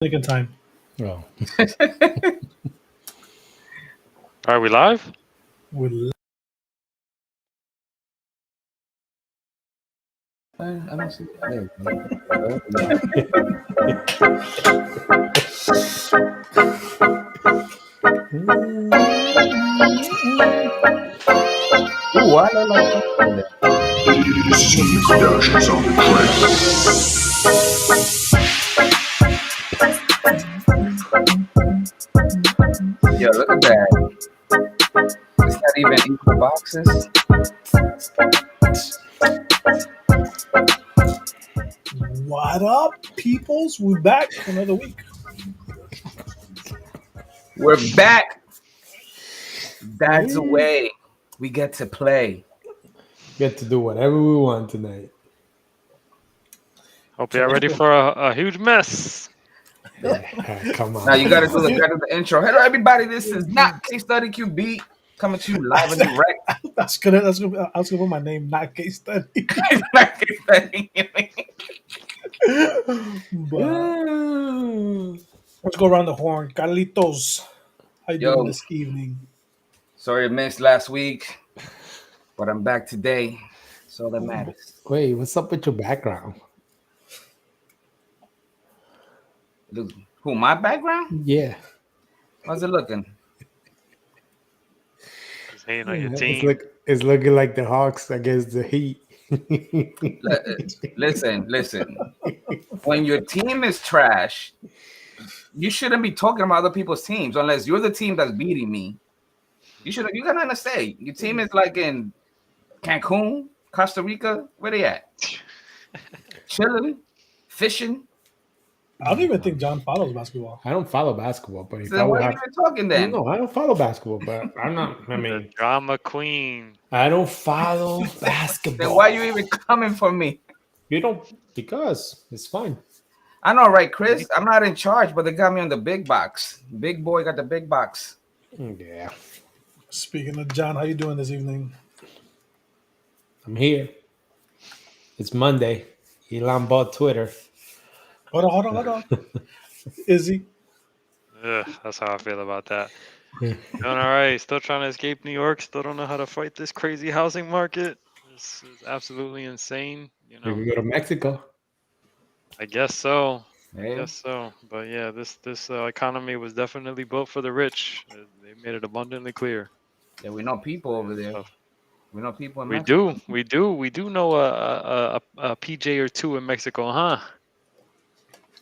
Taking time. Oh. Are we live? I don't see that. Ooh, I don't like that. These dashes on the Yo, look at that. It's not even equal boxes. What up, peoples? We're back for another week. We're back. That's the way we get to play. Get to do whatever we want tonight. Hope you're ready for a huge mess. Come on. Now you gotta do the intro. Hello, everybody. This is not Case Study QB coming to you live and direct. That's gonna. I was gonna put my name, not case study. Not Case Study. But, let's go around the horn. Carlitos, how you doing this evening? Sorry I missed last week, but I'm back today. That's all that matters. Wait, what's up with your background? Who, my background? Yeah. How's it looking? Just hating on your team. It's looking like the Hawks against the Heat. Listen. When your team is trash, you shouldn't be talking about other people's teams unless you're the team that's beating me. You gotta understand. Your team is like in Cancun, Costa Rica. Where they at? Chilling, fishing. I don't even think John follows basketball. I don't follow basketball, but So why are you even talking then? No, I don't follow basketball, but I'm not. I mean, The drama queen. I don't follow basketball. Then why are you even coming for me? You don't, because it's fine. I know, right, Chris? I'm not in charge, but they got me on the big box. Big boy got the big box. Yeah. Speaking of John, how you doing this evening? I'm here. It's Monday. Elon bought Twitter. Hold on. Is he? Ugh, that's how I feel about that. Doing all right. Still trying to escape New York. Still don't know how to fight this crazy housing market. This is absolutely insane. You We know, could go to Mexico. I guess so. Hey. I guess so. But yeah, this economy was definitely built for the rich. They made it abundantly clear. Yeah, we know people over there. So, We know people in we Mexico. do know a PJ or two in Mexico, huh?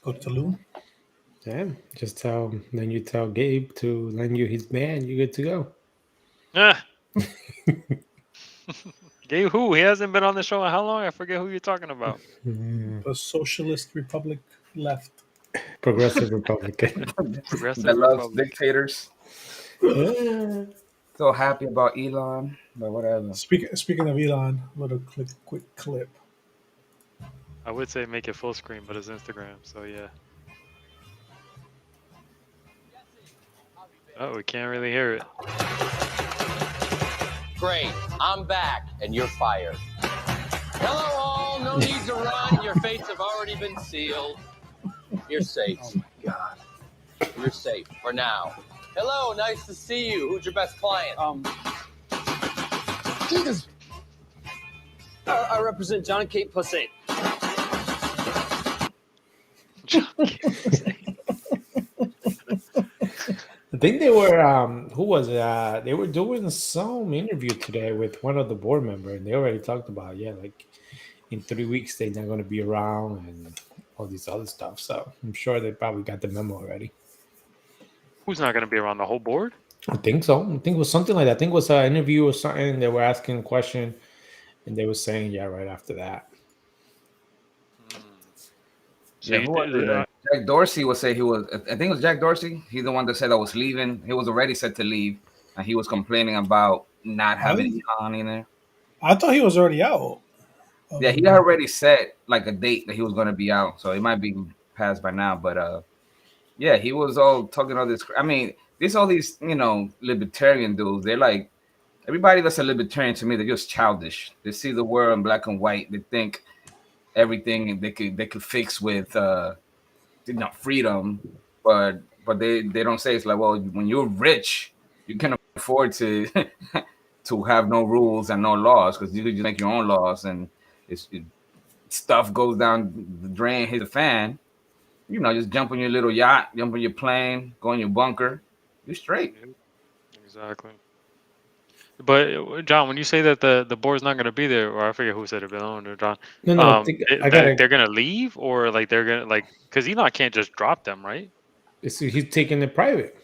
Go to Tulum. Yeah, then you tell Gabe to lend you his band. You're good to go. Ah. Gabe, who? He hasn't been on the show in how long? I forget who you're talking about. The Socialist Republic left. Progressive Republican. Progressive That loves Republic. dictators. So happy about Elon, but whatever. Speaking of Elon, little quick clip. I would say make it full screen, but it's Instagram, so yeah. Oh, we can't really hear it. Great, I'm back, and you're fired. Hello all, no need to run, your fates have already been sealed. You're safe. Oh my God. You're safe, for now. Hello, nice to see you. Who's your best client? Jesus. I represent John and Kate Pussy. I think they were who was it? They were doing some interview today with one of the board members, and they already talked about like in 3 weeks they're not going to be around and all this other stuff. So I'm sure they probably got the memo already. Who's not going to be around? The whole board? I think so. I think it was something like that. I think it was an interview or something. They were asking a question, and they were saying right after that. So Yeah, who was it? Jack Dorsey would say he was. I think it was Jack Dorsey. He's the one that said I was leaving. He was already set to leave, and he was complaining about not having Elon in there. I thought he was already out. Yeah, he already set like a date that he was going to be out, so it might be passed by now. But yeah, he was all talking all this. I mean, there's all these libertarian dudes. They're like everybody that's a libertarian to me. They're just childish. They see the world in black and white. They think everything they could fix with freedom, but they don't say it's like, well, when you're rich, you can afford to to have no rules and no laws because you could just make your own laws and stuff goes down the drain, hit the fan. Just jump on your little yacht, jump on your plane, go in your bunker, you're straight. Yep, exactly. But John, when you say that the board's not going to be there, or I forget who said it, Bill or John, No, I think I gotta. they're going to leave, or like they're going to because Elon can't just drop them, right? He's taking it private.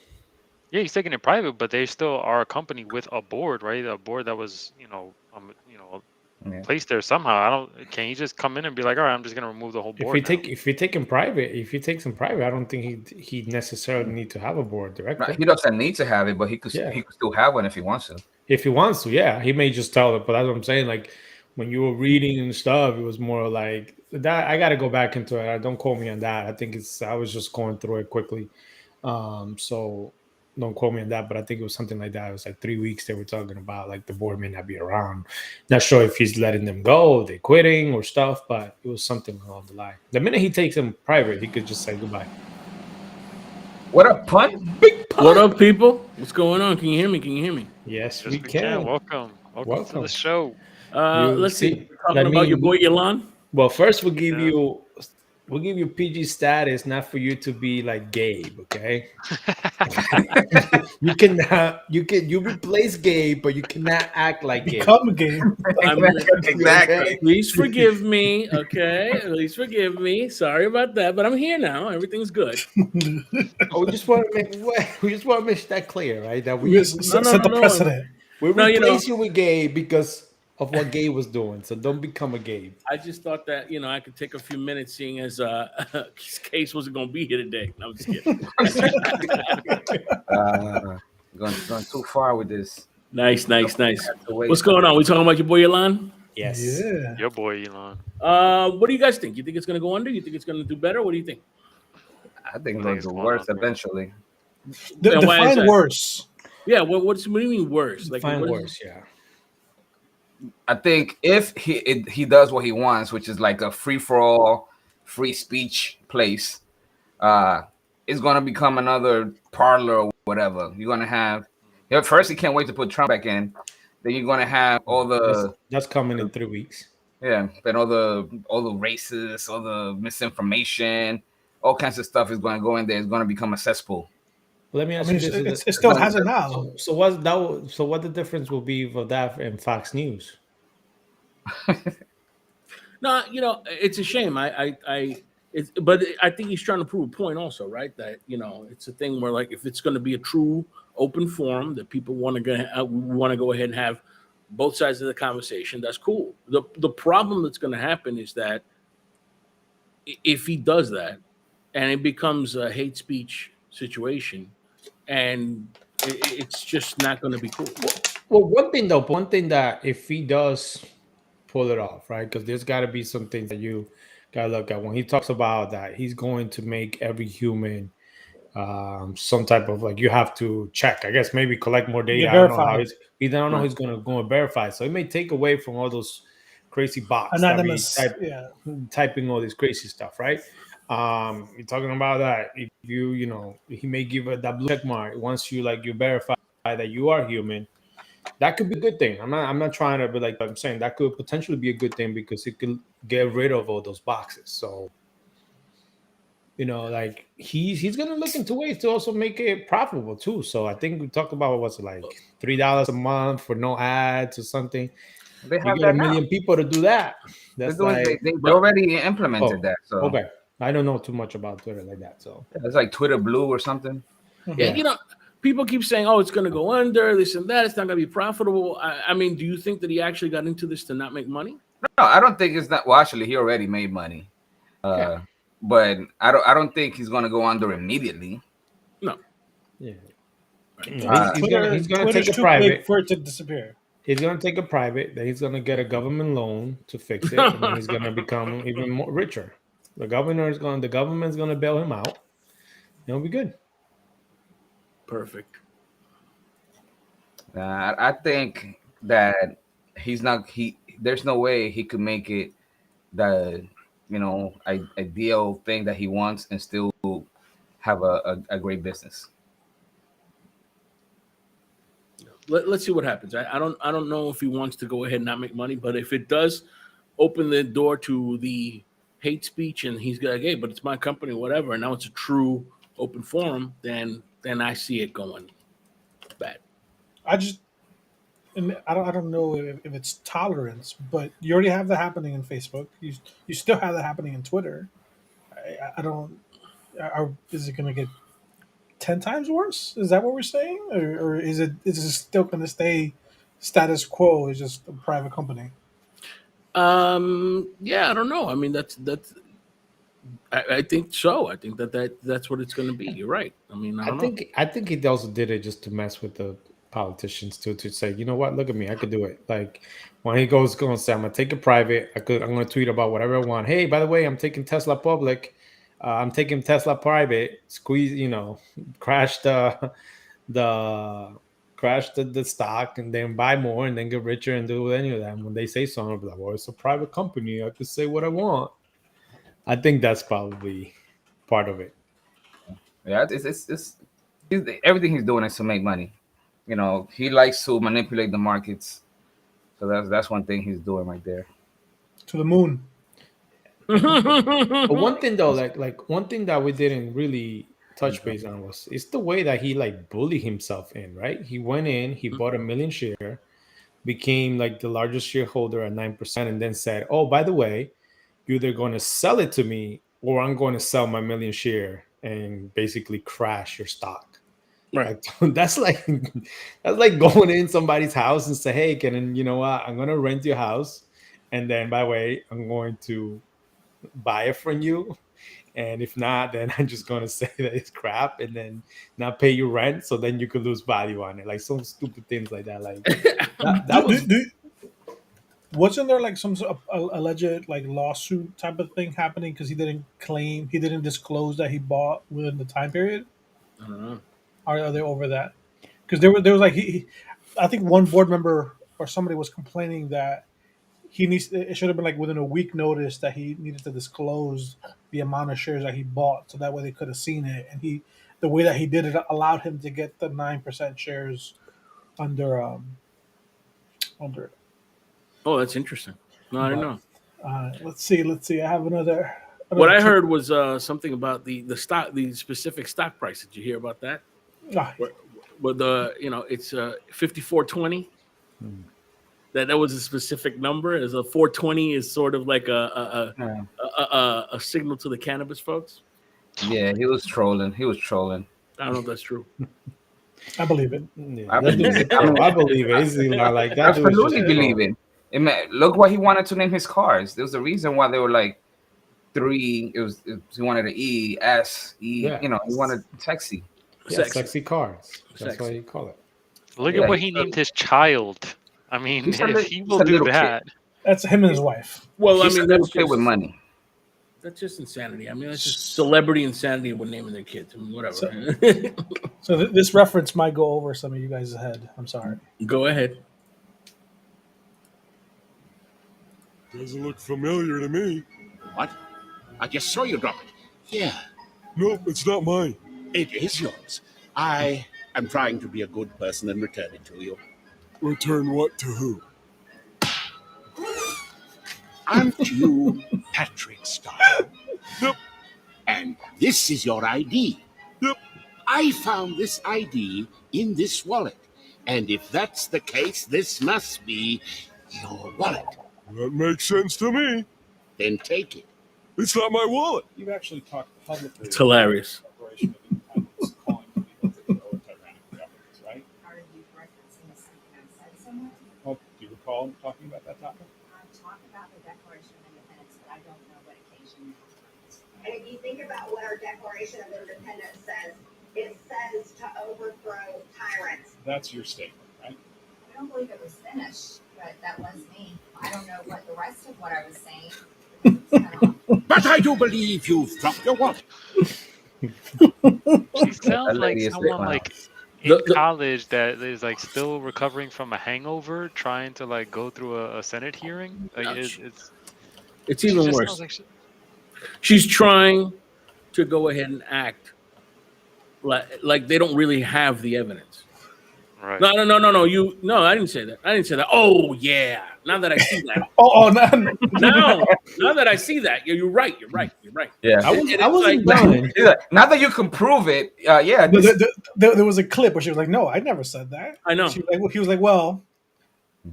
Yeah, he's taking it private, but they still are a company with a board, right? A board that was, placed there somehow. Can he just come in and be like, all right, I'm just going to remove the whole board? If he takes him private, I don't think he necessarily need to have a board director. No, he doesn't need to have it, but he could still have one if he wants to. If he wants to, yeah, he may just tell it. But that's what I'm saying. Like when you were reading and stuff, it was more like that. I got to go back into it. Don't quote me on that. I think I was just going through it quickly. So don't quote me on that, but I think it was something like that. It was like 3 weeks they were talking about, like the board may not be around. Not sure if he's letting them go, they're quitting or stuff, but it was something along the line. The minute he takes them private, he could just say goodbye. What up, Punt? Big Punt. What up, people? What's going on? Can you hear me? Yes, we can. Welcome to the show. Let's see. Talking about your boy Elon. Well, first we'll give you PG status, not for you to be like Gabe, okay? you replace Gabe, but you cannot act like Gabe. Become Gabe. Exactly. Please forgive me, okay? Please forgive me. Sorry about that, but I'm here now. Everything's good. We just want to make that clear, right? That we set the precedent. We replace you with Gabe because of what Gabe was doing, so don't become a Gabe. I just thought that I could take a few minutes, seeing as Case wasn't going to be here today. No, I'm just kidding. Going too far with this. Nice. What's going on? We talking about your boy Elon? Yes. Yeah. Your boy Elon. What do you guys think? You think it's going to go under? You think it's going to do better? What do you think? I think it'll do worse eventually. Define worse. Yeah. What do you mean worse? Like define worse. Yeah. I think if he does what he wants, which is like a free-for-all, free speech place, it's going to become another Parler or whatever. You're going to have first, he can't wait to put Trump back in. Then you're going to have all the that's coming in 3 weeks. Yeah, then all the racists, all the misinformation, all kinds of stuff is going to go in there. It's going to become a cesspool. Let me ask you this: it still has it now. So what the difference will be for that in Fox News? No, it's a shame. But I think he's trying to prove a point also, right? That it's a thing where like if it's going to be a true open forum that people want to go ahead and have both sides of the conversation, that's cool. The problem that's going to happen is that if he does that and it becomes a hate speech situation, and it's just not going to be cool. Well, one thing that if he does pull it off, right? Because there's got to be some things that you got to look at when he talks about that he's going to make every human some type of like you have to check. I guess maybe collect more data. I don't know how he's going to go and verify. So it may take away from all those crazy bots, anonymous, typing all this crazy stuff, right? You're talking about that. If he may give it that blue check mark once you verify that you are human. That could be a good thing. I'm not trying to be like I'm saying that could potentially be a good thing because it could get rid of all those boxes. So like he's gonna look into ways to also make it profitable too. So I think we talked about what's it like $3 a month for no ads or something. They have you get 1 million people to do that. That's they already implemented that. So okay. I don't know too much about Twitter like that. So it's like Twitter Blue or something. Yeah, people keep saying, "Oh, it's going to go under this and that. It's not going to be profitable." I mean, do you think that he actually got into this to not make money? No, I don't think it's not. Well, actually, he already made money, but I don't think he's going to go under immediately. No. Yeah. He's going to take it private for it to disappear. He's going to take it private. Then he's going to get a government loan to fix it, and then he's going to become even more richer. The government's going to bail him out. It'll be good. Perfect. I think that there's no way he could make it ideal thing that he wants and still have a great business. Let's see what happens. I don't know if he wants to go ahead and not make money, but if it does open the door to the hate speech and he's like, hey, but it's my company, whatever, and now it's a true open forum, then I see it going bad. I don't know if it's tolerance, but you already have that happening in Facebook. You still have that happening in Twitter. I don't. Is it going to get 10 times worse? Is that what we're saying, or is it still going to stay status quo? It's just a private company. Yeah, I don't know. I mean, that's. I think so. I think that's what it's going to be. You're right. I mean, I think he also did it just to mess with the politicians too, to say, you know what, look at me, I could do it. Like when he going to say, I'm gonna take it private. I'm gonna tweet about whatever I want. Hey, by the way, I'm taking Tesla public. I'm taking Tesla private. Squeeze, crash the stock and then buy more and then get richer and do any of that. And when they say something, I'll be like, well, it's a private company. I could say what I want. I think that's probably part of it. Yeah, it's everything he's doing is to make money. He likes to manipulate the markets. So that's one thing he's doing right there. To the moon. But one thing though, like one thing that we didn't really touch base on was it's the way that he like bullied himself in, right? He went in, he bought 1 million share, became like the largest shareholder at 9%, and then said, oh, by the way, you're either going to sell it to me or I'm going to sell my 1 million share and basically crash your stock. Right. Like, that's like going in somebody's house and say, hey, you know what? I'm going to rent your house. And then, by the way, I'm going to buy it from you. And if not, then I'm just going to say that it's crap and then not pay you rent. So then you could lose value on it. Like some stupid things like that. Like that was... Wasn't there like some sort of alleged like lawsuit type of thing happening because he didn't disclose that he bought within the time period? I don't know. Are they over that? Because there was like I think one board member or somebody was complaining that it should have been like within a week notice that he needed to disclose the amount of shares that he bought, so that way they could have seen it. And the way that he did it allowed him to get the 9% shares under. Oh, that's interesting. No, I didn't know. Let's see. I have another. What I heard was something about the specific stock price. Did you hear about that? With it's 54.20. That was a specific number. As a 420 is sort of like a signal to the cannabis folks. Yeah, he was trolling. I don't know if that's true. I believe it. Yeah, I believe it. It's like that. Absolutely believe it. Look what he wanted to name his cars. There was a reason why they were like 3. He wanted an E, S, E. Yeah. He wanted sexy. Yeah, sexy cars. That's why you call it. Look at what he named his child. I mean, if he will do that. That's him and his wife. Well, that's just with money. That's just insanity. I mean, that's just celebrity insanity with naming their kids. I mean, whatever. So this reference might go over some of you guys' head. I'm sorry. Go ahead. Doesn't look familiar to me. What? I just saw you drop it. Yeah. Nope, it's not mine. It is yours. I am trying to be a good person and return it to you. Return what to who? Aren't you Patrick Starr? Yep. And this is your ID. Yep. I found this ID in this wallet. And if that's the case, this must be your wallet. That makes sense to me. Then take it. It's not my wallet. You've actually talked publicly. It's hilarious. Declaration of Independence, calling for people to go with tyrannical governments, right? Are you referencing something I said somewhere? Well, do you recall talking about that topic? I talked about the Declaration of Independence, but I don't know what occasion. And if you think about what our Declaration of Independence says, it says to overthrow tyrants. That's your statement, right? I don't believe it was finished, but that was me. I don't know what the rest of what I was saying. But I do believe you've dropped your wallet. She sounds like someone like in college that is like still recovering from a hangover, trying to like go through a Senate hearing. Like, it's even worse. She's trying to go ahead and act like they don't really have the evidence. Right. No. I didn't say that. Oh yeah. Now that I see that. Now that I see that, you're right. Yeah. I wasn't done. Now that you can prove it, yeah. There was a clip where she was like, "No, I never said that." I know. He was like, "Well,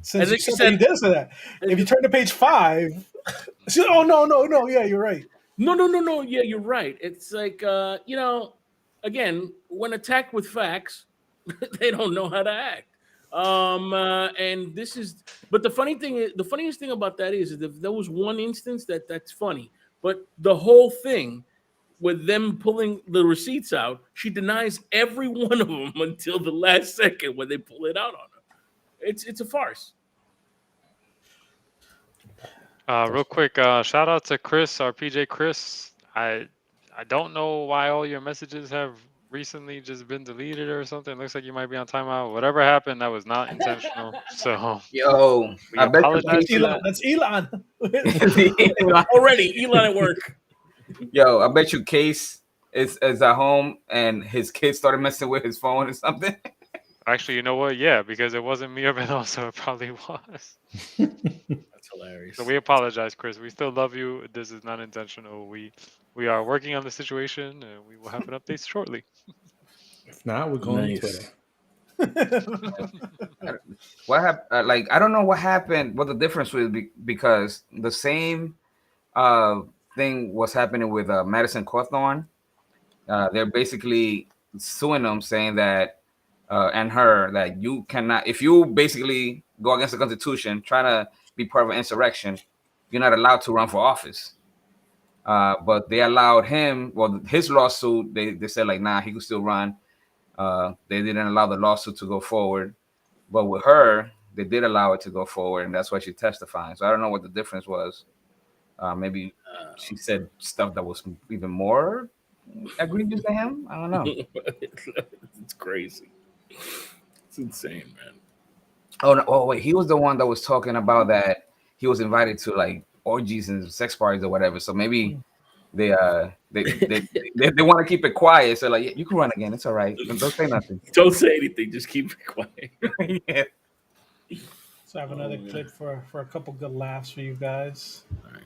since you said that, you did say that. If you turn to page 5, she said, oh no, yeah, you're right. No, yeah, you're right. It's like again, when attacked with facts, they don't know how to act. And this is, but the funniest thing about that is if there was one instance that's funny, but the whole thing with them pulling the receipts out, she denies every one of them until the last second when they pull it out on her. It's a farce. Real quick, shout out to Chris, our PJ Chris. I don't know why all your messages have recently just been deleted or something. Looks like you might be on timeout. Whatever happened, that was not intentional. So yo, I apologize. That's Elon. Already, Elon at work. Yo, I bet you Case is at home and his kid started messing with his phone or something. Actually, you know what? Yeah, because it wasn't me or Bezos, so it probably was. That's hilarious. So we apologize, Chris. We still love you. This is not intentional. We are working on the situation, and we will have an update shortly. If not, we're going to Twitter. What happened? Like, I don't know what happened. What the difference was because the same thing was happening with Madison Cawthorn. They're basically suing them, saying that and her that you cannot, if you basically go against the Constitution, trying to be part of an insurrection, you're not allowed to run for office. But they allowed him. Well, his lawsuit, they said like, nah, he could still run. They didn't allow the lawsuit to go forward, but with her, they did allow it to go forward, and that's why she's testifying. So I don't know what the difference was. Maybe she said stuff that was even more egregious to him. I don't know. It's crazy. It's insane, man. Oh no! Oh wait, he was the one that was talking about that he was invited to like orgies and sex parties or whatever. So maybe they want to keep it quiet. So like, yeah, you can run again. It's all right. Don't say nothing. Don't say anything. Just keep it quiet. Yeah. So I have another clip for a couple good laughs for you guys. All right.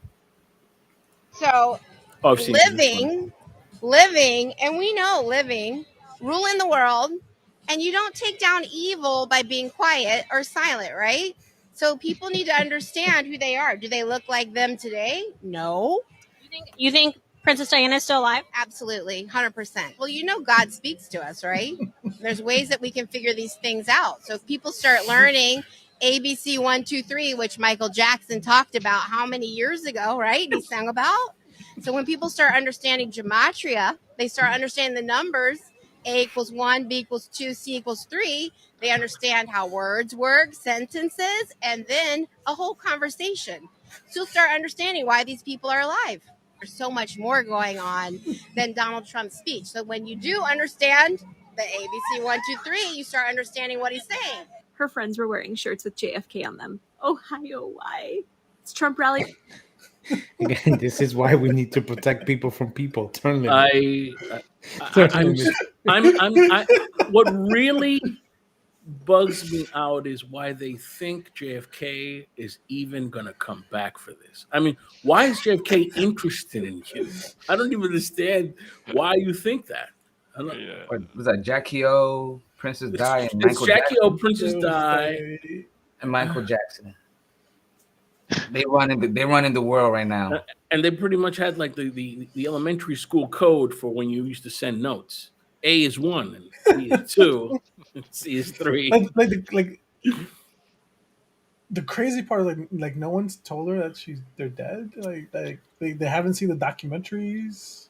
So living, and we know living, ruling the world, and you don't take down evil by being quiet or silent, right? So people need to understand who they are. Do they look like them today? No. You think Princess Diana is still alive? Absolutely, 100%. Well, you know God speaks to us, right? There's ways that we can figure these things out. So if people start learning ABC 1, 2, 3, which Michael Jackson talked about how many years ago, right? He sang about. So when people start understanding gematria, they start understanding the numbers. A equals 1, B equals 2, C equals 3. They understand how words work, sentences, and then a whole conversation. So you'll start understanding why these people are alive. There's so much more going on than Donald Trump's speech. So when you do understand the ABC 1, 2, 3, you start understanding what he's saying. Her friends were wearing shirts with JFK on them. Ohio, why? It's Trump rally. Again, this is why we need to protect people from people. What really bugs me out is why they think JFK is even going to come back for this. I mean, why is JFK interested in you? I don't even understand why you think that. Was that Jackie O, Princess Di, and It's Michael Jackie Jackson? O, Princess Di, and Michael Jackson. They run in the world right now. And they pretty much had like the elementary school code for when you used to send notes. A is 1, and B is 2, and C is 3. Like the crazy part is like no one's told her that they're dead. Like they haven't seen the documentaries.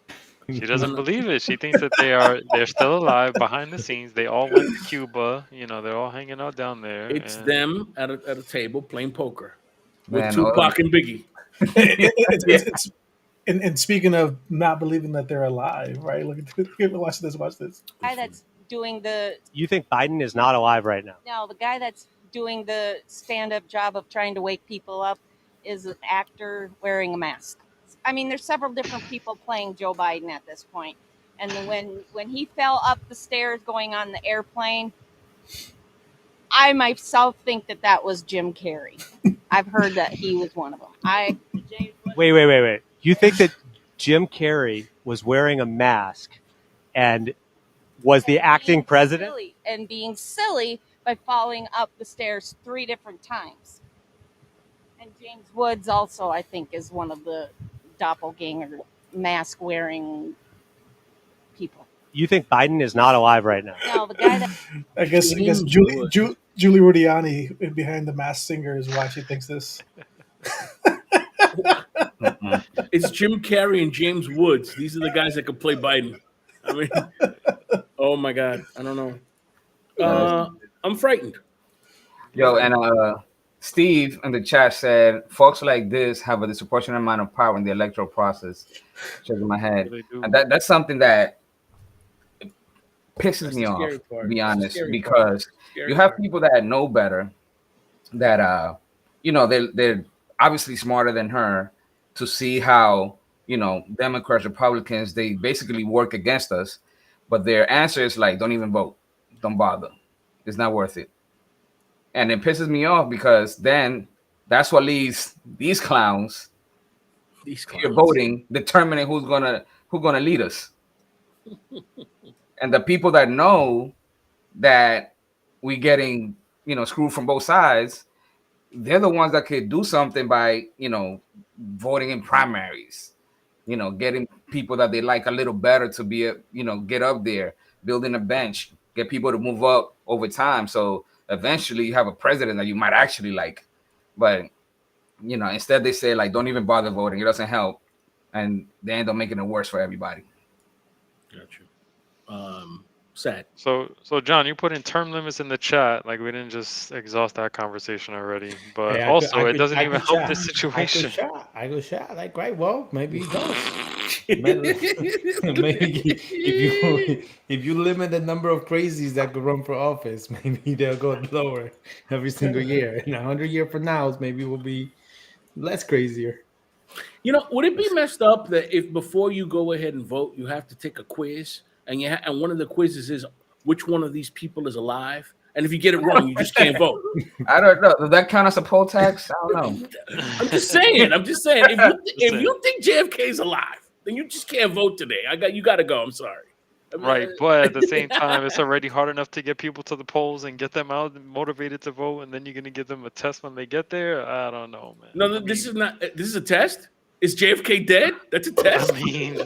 She doesn't believe it. She thinks that they're still alive behind the scenes. They all went to Cuba. You know, they're all hanging out down there. It's them at a table playing poker with Man, Tupac and Biggie. It's and speaking of not believing that they're alive, right? Look at watch this. Guy that's doing the You think Biden is not alive right now? no, the guy that's doing the stand-up job of trying to wake people up is an actor wearing a mask. I mean, there's several different people playing Joe Biden at this point. And when he fell up the stairs going on the airplane, I myself think that was Jim Carrey. I've heard that he was one of them. Wait. You think that Jim Carrey was wearing a mask and was the acting president? And being silly by falling up the stairs 3 different times. And James Woods also, I think, is one of the doppelganger mask wearing people. You think Biden is not alive right now? No, the guy that I guess Julie Rudiani behind the Masked Singer is why she thinks this. It's Jim Carrey and James Woods. These are the guys that could play Biden. I mean, oh my God, I don't know. I'm frightened. Yo, and Steve in the chat said, folks like this have a disproportionate amount of power in the electoral process. Shaking my head. And that's something that pisses me off, to be honest, because you have people that know better, that they're obviously smarter than her, to see how Democrats, Republicans, they basically work against us, but their answer is like, don't even vote, don't bother, it's not worth it. And it pisses me off because then that's what leaves these clowns here voting, determining who's gonna lead us. And the people that know that we getting screwed from both sides, they're the ones that could do something by voting in primaries, getting people that they like a little better to be get up there, building a bench, get people to move up over time. So eventually you have a president that you might actually like. But instead they say like, don't even bother voting, it doesn't help, and they end up making it worse for everybody. Gotcha. Sad. So John, you put in term limits in the chat. Like we didn't just exhaust that conversation already. But it doesn't even help the situation. I go shot. Like, right, well, maybe it does. maybe if you limit the number of crazies that could run for office, maybe they'll go lower every single year. And 100 years from now, maybe we'll be less crazier. Would it be messed up that if before you go ahead and vote, you have to take a quiz? And and one of the quizzes is which one of these people is alive, and if you get it wrong, you just can't vote. I don't know. Does that count as a poll tax? I don't know. I'm just saying. If you think JFK is alive, then you just can't vote today. You got to go. I'm sorry. Right, but at the same time, it's already hard enough to get people to the polls and get them out and motivated to vote, and then you're gonna give them a test when they get there. I don't know, man. No, this is not. This is a test. Is JFK dead? That's a test. I mean,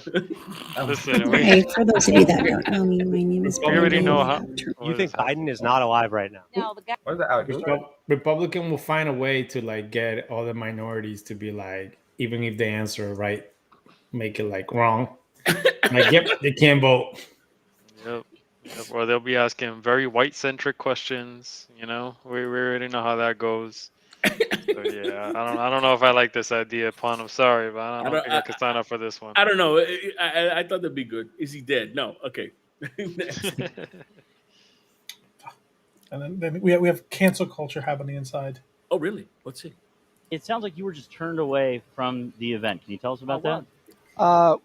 listen. Hey, for those of you that don't know me, my name is. We already know how. You think Biden is not alive right now? No, the guy. What's that? Republican will find a way to like get all the minorities to be like, even if they answer right, make it like wrong. Like, yep, they can't vote. Yep. Or they'll be asking very white-centric questions. We already know how that goes. So yeah, I don't know if I like this idea, Pun. I'm sorry, but I don't think I could sign up for this one. I don't know. I thought that'd be good. Is he dead? No. Okay. And then we have cancel culture happening inside. Oh, really? Let's see. It sounds like you were just turned away from the event. Can you tell us about that?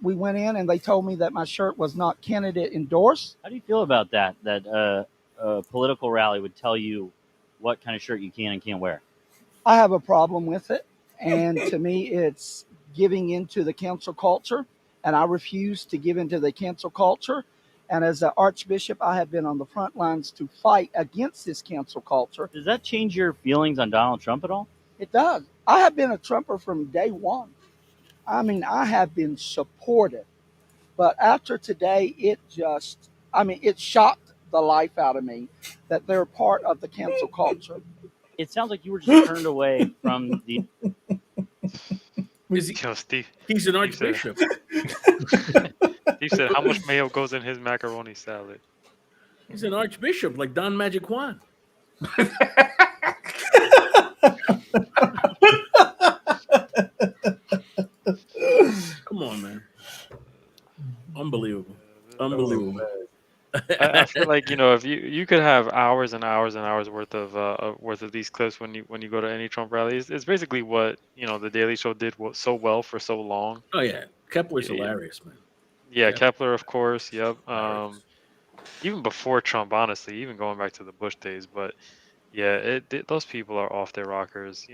We went in and they told me that my shirt was not candidate endorsed. How do you feel about that? That a political rally would tell you what kind of shirt you can and can't wear? I have a problem with it. And to me, it's giving into the cancel culture. And I refuse to give into the cancel culture. And as an archbishop, I have been on the front lines to fight against this cancel culture. Does that change your feelings on Donald Trump at all? It does. I have been a Trumper from day one. I mean, I have been supportive. But after today, it shocked the life out of me that they're part of the cancel culture. It sounds like you were just turned away from the... He's an archbishop. He said, how much mayo goes in his macaroni salad? He's an archbishop, like Don Magic Juan. Come on, man. Unbelievable. I feel like if you could have hours and hours and hours worth of these clips when you go to any Trump rally. It's basically what the Daily Show did so well for so long. Oh yeah, Kepler's Yeah, hilarious, man. yeah, Kepler. Kepler, of course. Yep. Even before Trump, honestly, even going back to the Bush days. But yeah, those people are off their rockers.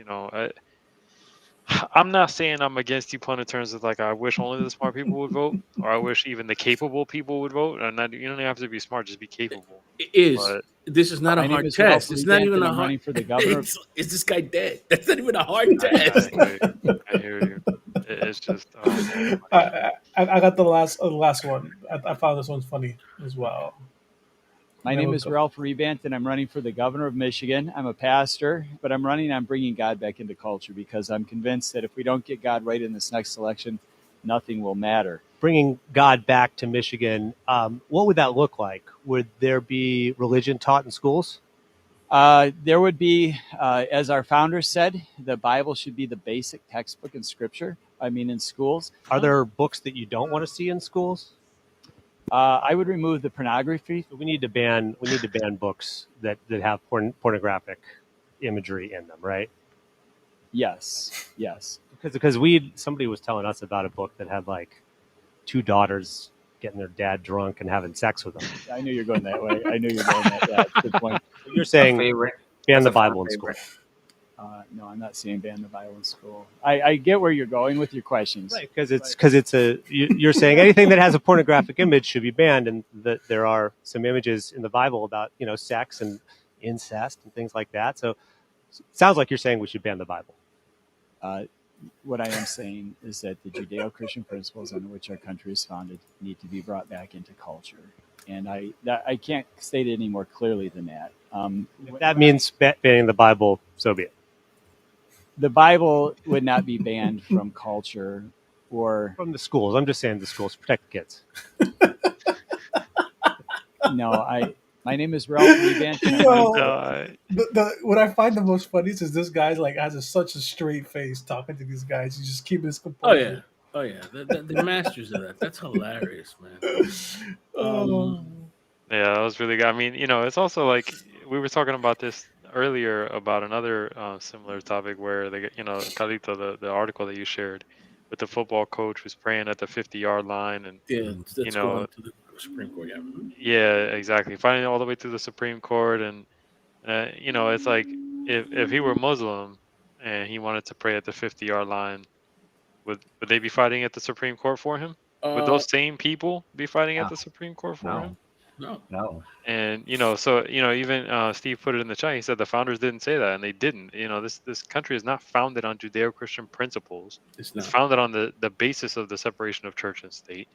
I'm not saying I'm against you in terms of like I wish only the smart people would vote, or I wish even the capable people would vote. And not, you don't even have to be smart, just be capable. It is. But This is not a My name hard is Ralph test. It's not Rebant, even and a I'm hard. running for the governor. Is this guy dead? That's not even a hard test. I hear you. It's just oh man. I got the last one. I found this one's funny as well. My name is Ralph Rebant, and I'm running for the governor of Michigan. I'm a pastor, but I'm running on bringing God back into culture because I'm convinced that if we don't get God right in this next election, nothing will matter. Bringing God back to Michigan, what would that look like? Would there be religion taught in schools? There would be, as our founder said, the Bible should be the basic textbook in Scripture. I mean, in schools. Are there books that you don't want to see in schools? I would remove the pornography. We need to ban books that have pornographic imagery in them, right? Yes. Because somebody was telling us about a book that had like two daughters getting their dad drunk and having sex with them. I knew you were going that way. Yeah, that's a good point. You're saying ban the Bible in school. No, I'm not saying ban the Bible in school. I get where you're going with your questions. Right, because you're saying anything that has a pornographic image should be banned, and that there are some images in the Bible about sex and incest and things like that. So it sounds like you're saying we should ban the Bible. What I am saying is that the Judeo-Christian principles under which our country is founded need to be brought back into culture, and I can't state it any more clearly than that. If that means banning the Bible, so be it. The Bible would not be banned from culture or from the schools. I'm just saying the schools protect the kids. No, my name is Ralph Rebant. What I find the most funny is this guy has such a straight face talking to these guys. He's just keeping his composure. Oh yeah, they're masters of that. That's hilarious, man. Yeah, that was really good. I mean, it's also like we were talking about this earlier about another similar topic where Carlito, the article that you shared with the football coach who's praying at the 50-yard line, and that's going to the Supreme Court. Yeah, exactly. Fighting all the way through the Supreme Court, and it's like if he were Muslim and he wanted to pray at the 50-yard line, would they be fighting at the Supreme Court for him? Would those same people be fighting at the Supreme Court for him? No. And so even Steve put it in the chat. He said the founders didn't say that, and they didn't. This country is not founded on Judeo-Christian principles. It's founded on the basis of the separation of church and state,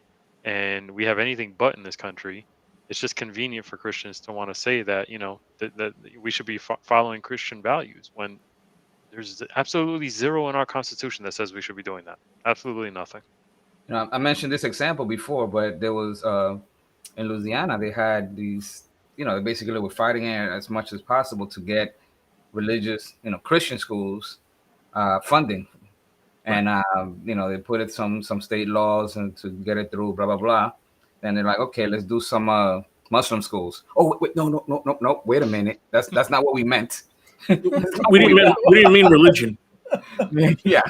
and we have anything but in this country. It's just convenient for Christians to want to say that that we should be following Christian values when there's absolutely zero in our Constitution that says we should be doing that. Absolutely nothing. I mentioned this example before, but there was in Louisiana, they had these, basically were fighting it as much as possible to get religious, Christian schools funding. And, they put it some state laws and to get it through, blah, blah, blah. Then they're like, okay, let's do some Muslim schools. Oh, wait, no, wait a minute. That's not what we meant. we didn't mean religion. Yeah.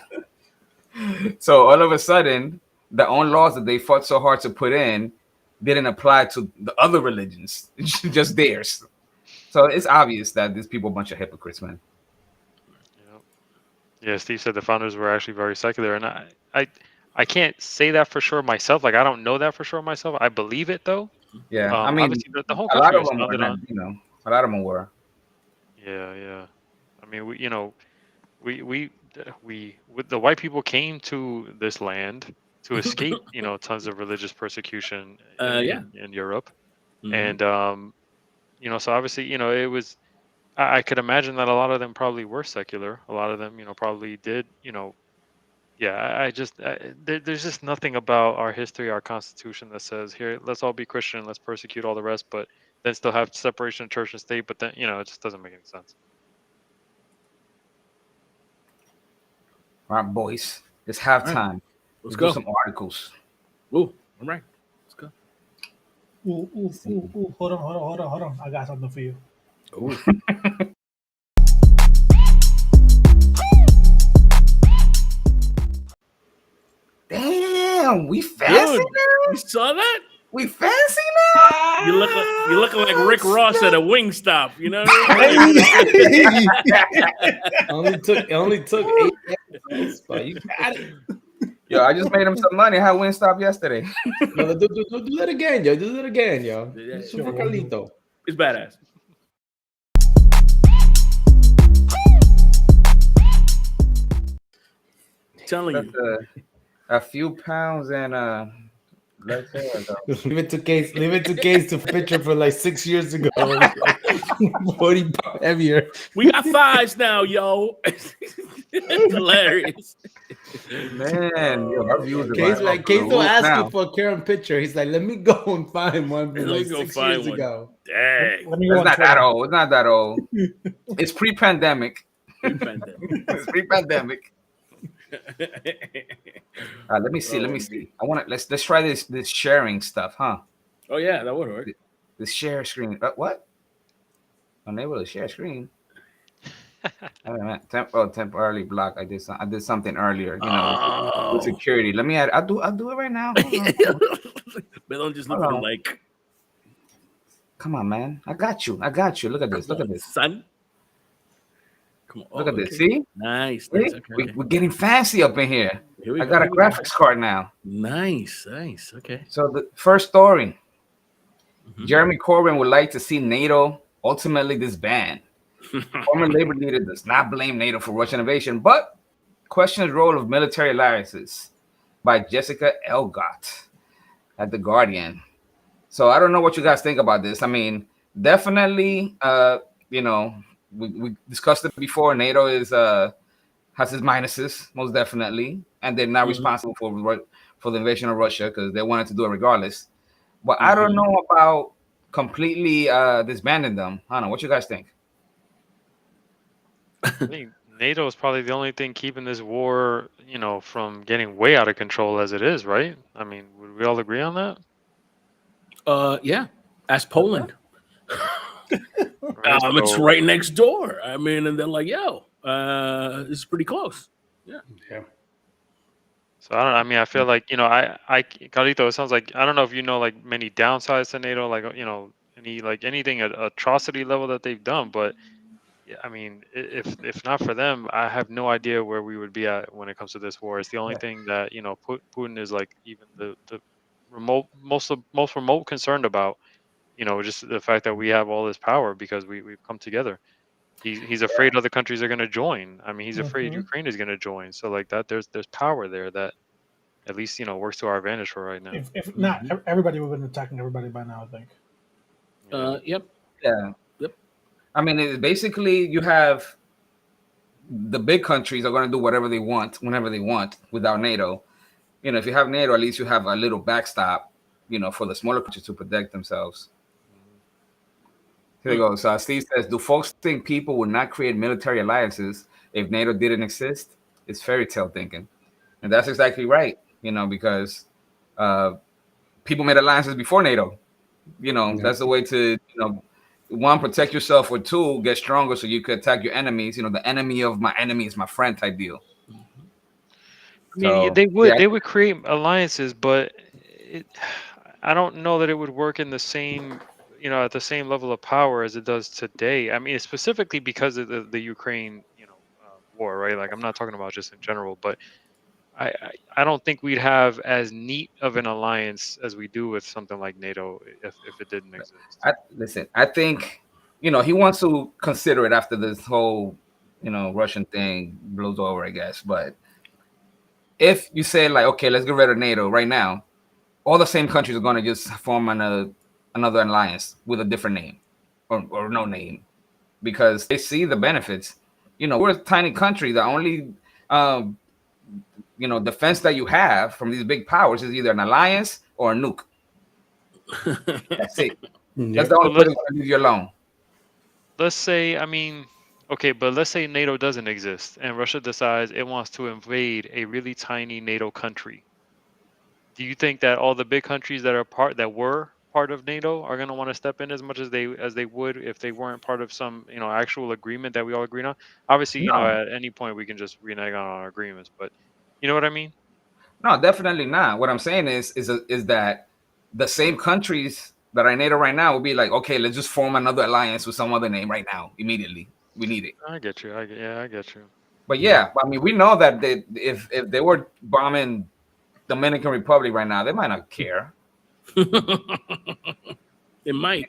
So all of a sudden, the own laws that they fought so hard to put in didn't apply to the other religions, just theirs. So it's obvious that these people are a bunch of hypocrites, man. Yeah, Steve said the founders were actually very secular, and I can't say that for sure myself. Like I don't know that for sure myself. I believe it though. Yeah, I mean, obviously the whole a lot country of is them were, founded on. a lot of them were. Yeah. I mean, we the white people came to this land to escape, tons of religious persecution in Europe, and so obviously, it was. I could imagine that a lot of them probably were secular. A lot of them, probably did, Yeah, there's just nothing about our history, our Constitution that says here, let's all be Christian, let's persecute all the rest, but then still have separation of church and state. But then, it just doesn't make any sense. All right, boys, it's halftime. Let's do go. some articles. Ooh, all right. Let's go. Ooh. Hold on. I got something for you. Ooh. Damn, we fancy Dude, now? you saw that? We fancy now? You're looking like Rick Ross at a Wingstop. You know what I mean? It only took 8 episodes, but you got it. Yo, I just made him some money. How Wingstop yesterday? No, do that again, yo. Do that again, yo. Yeah, Super Carlito. It's badass. Telling you. A few pounds and let's say Leave it to Case to picture for like 6 years ago. 40 pounds heavier. We got thighs now, yo. It's hilarious. Man, yo, our views are Case like don't ask you for a current picture. He's like, let me go and find one from like 6 years ago. Dang. It's not that old. It's not that old. It's pre-pandemic. It's pre-pandemic. Let me see. I want to let's try this sharing stuff, huh? Oh yeah, that would work. The share screen. What? Unable to share screen. Temporarily block. I did something earlier. You know, with security. Let me add. I'll do it right now. But don't just look for the like. Come on, man. I got you. Look at this. Son. Come on. Look at this. See? Nice. Okay. We're getting fancy up in here. I got a graphics card now. Nice. Okay. So the first story. Jeremy Corbyn would like to see NATO ultimately disband. Former Labour leader does not blame NATO for Russian invasion, but questions the role of military alliances by Jessica Elgott at The Guardian. So I don't know what you guys think about this. I mean, definitely, you know, we discussed it before. NATO is has its minuses, most definitely, and they're not responsible for the invasion of Russia because they wanted to do it regardless. But I don't know about completely disbanding them. I don't know. What you guys think? I think NATO is probably the only thing keeping this war, you know, from getting way out of control as it is, right? I mean, would we all agree on that? Yeah. Ask Poland. It's right next door. I mean, and they're like, yo, this is pretty close. Yeah. So I feel like, you know, Carlito, it sounds like, I don't know if you know like many downsides to NATO, like, you know, anything atrocity level that they've done, but yeah, I mean, if not for them, I have no idea where we would be at when it comes to this war. It's the only thing that, you know, Putin is like even the most remote concerned about, you know, just the fact that we have all this power because we've come together. He's afraid other countries are going to join. I mean, he's afraid Ukraine is going to join. So like that, there's power there that at least, you know, works to our advantage for right now. If not, everybody would have been attacking everybody by now, I think. Yep. Yeah. Yep. I mean, basically, you have the big countries are going to do whatever they want, whenever they want, without NATO. You know, if you have NATO, at least you have a little backstop, you know, for the smaller countries to protect themselves. Here we go. So Steve says, do folks think people would not create military alliances if NATO didn't exist? It's fairy tale thinking. And that's exactly right, you know, because people made alliances before NATO. You know, that's the way to, you know, one, protect yourself, or two, get stronger so you could attack your enemies. You know, the enemy of my enemy is my friend type deal. I mean, they would create alliances, but I don't know that it would work in the same, you know, at the same level of power as it does today. I mean, specifically because of the Ukraine, you know, war, right? Like, I'm not talking about just in general, but I don't think we'd have as neat of an alliance as we do with something like NATO if it didn't exist. I think, you know, he wants to consider it after this whole, you know, Russian thing blows over, I guess. But if you say like, okay, let's get rid of NATO right now, all the same countries are going to just form another alliance with a different name or no name because they see the benefits. You know, we're a tiny country. The only you know, defense that you have from these big powers is either an alliance or a nuke. That's it. That's the only way they're going to leave you alone. Let's say, I mean, okay, but let's say NATO doesn't exist and Russia decides it wants to invade a really tiny NATO country. Do you think that all the big countries that were part of NATO are going to want to step in as much as they would if they weren't part of some actual agreement that we all agreed on. Obviously, No, at any point we can just renege on our agreements, but you know what I mean? no, definitely not. What I'm saying is that the same countries that are NATO right now will be like, okay, let's just form another alliance with some other name right now, immediately. We need it. I get you. I get you. But yeah, I mean, we know that if they were bombing Dominican Republic right now, they might not care. It might.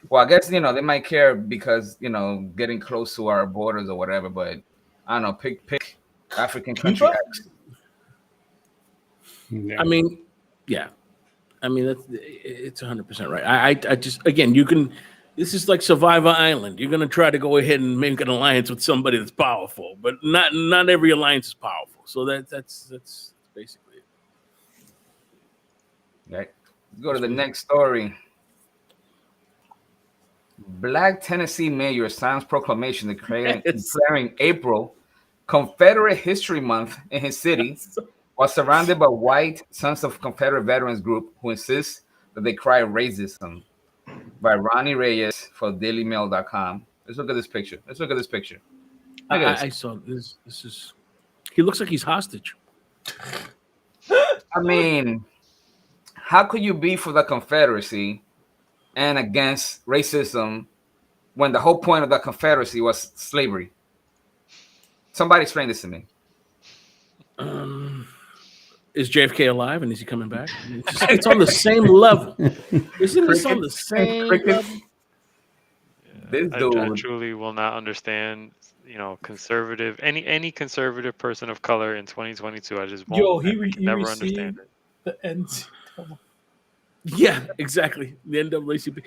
Well, I guess they might care because getting close to our borders or whatever. But I don't know. Pick African country X. Yeah. I mean, yeah. I mean, it's 100% right. I just, again, you can. This is like Survivor Island. You're gonna try to go ahead and make an alliance with somebody that's powerful, but not every alliance is powerful. So that's basically it. Right. Let's go to the next story. Black Tennessee mayor signs proclamation declaring April Confederate History Month in his city, while surrounded by white Sons of Confederate Veterans group who insist that they cry racism. By Ronnie Reyes for DailyMail.com. Let's look at this picture. I saw this. This is. He looks like he's hostage. I mean, how could you be for the Confederacy and against racism when the whole point of the Confederacy was slavery? Somebody explain this to me. Is JFK alive and is he coming back? It's on the same level. Isn't this on the same level? This I dude truly will not understand, conservative any conservative person of color in 2022. I just won't. Yo, I can never understand it. The NCAA. Yeah, exactly. The NAACP.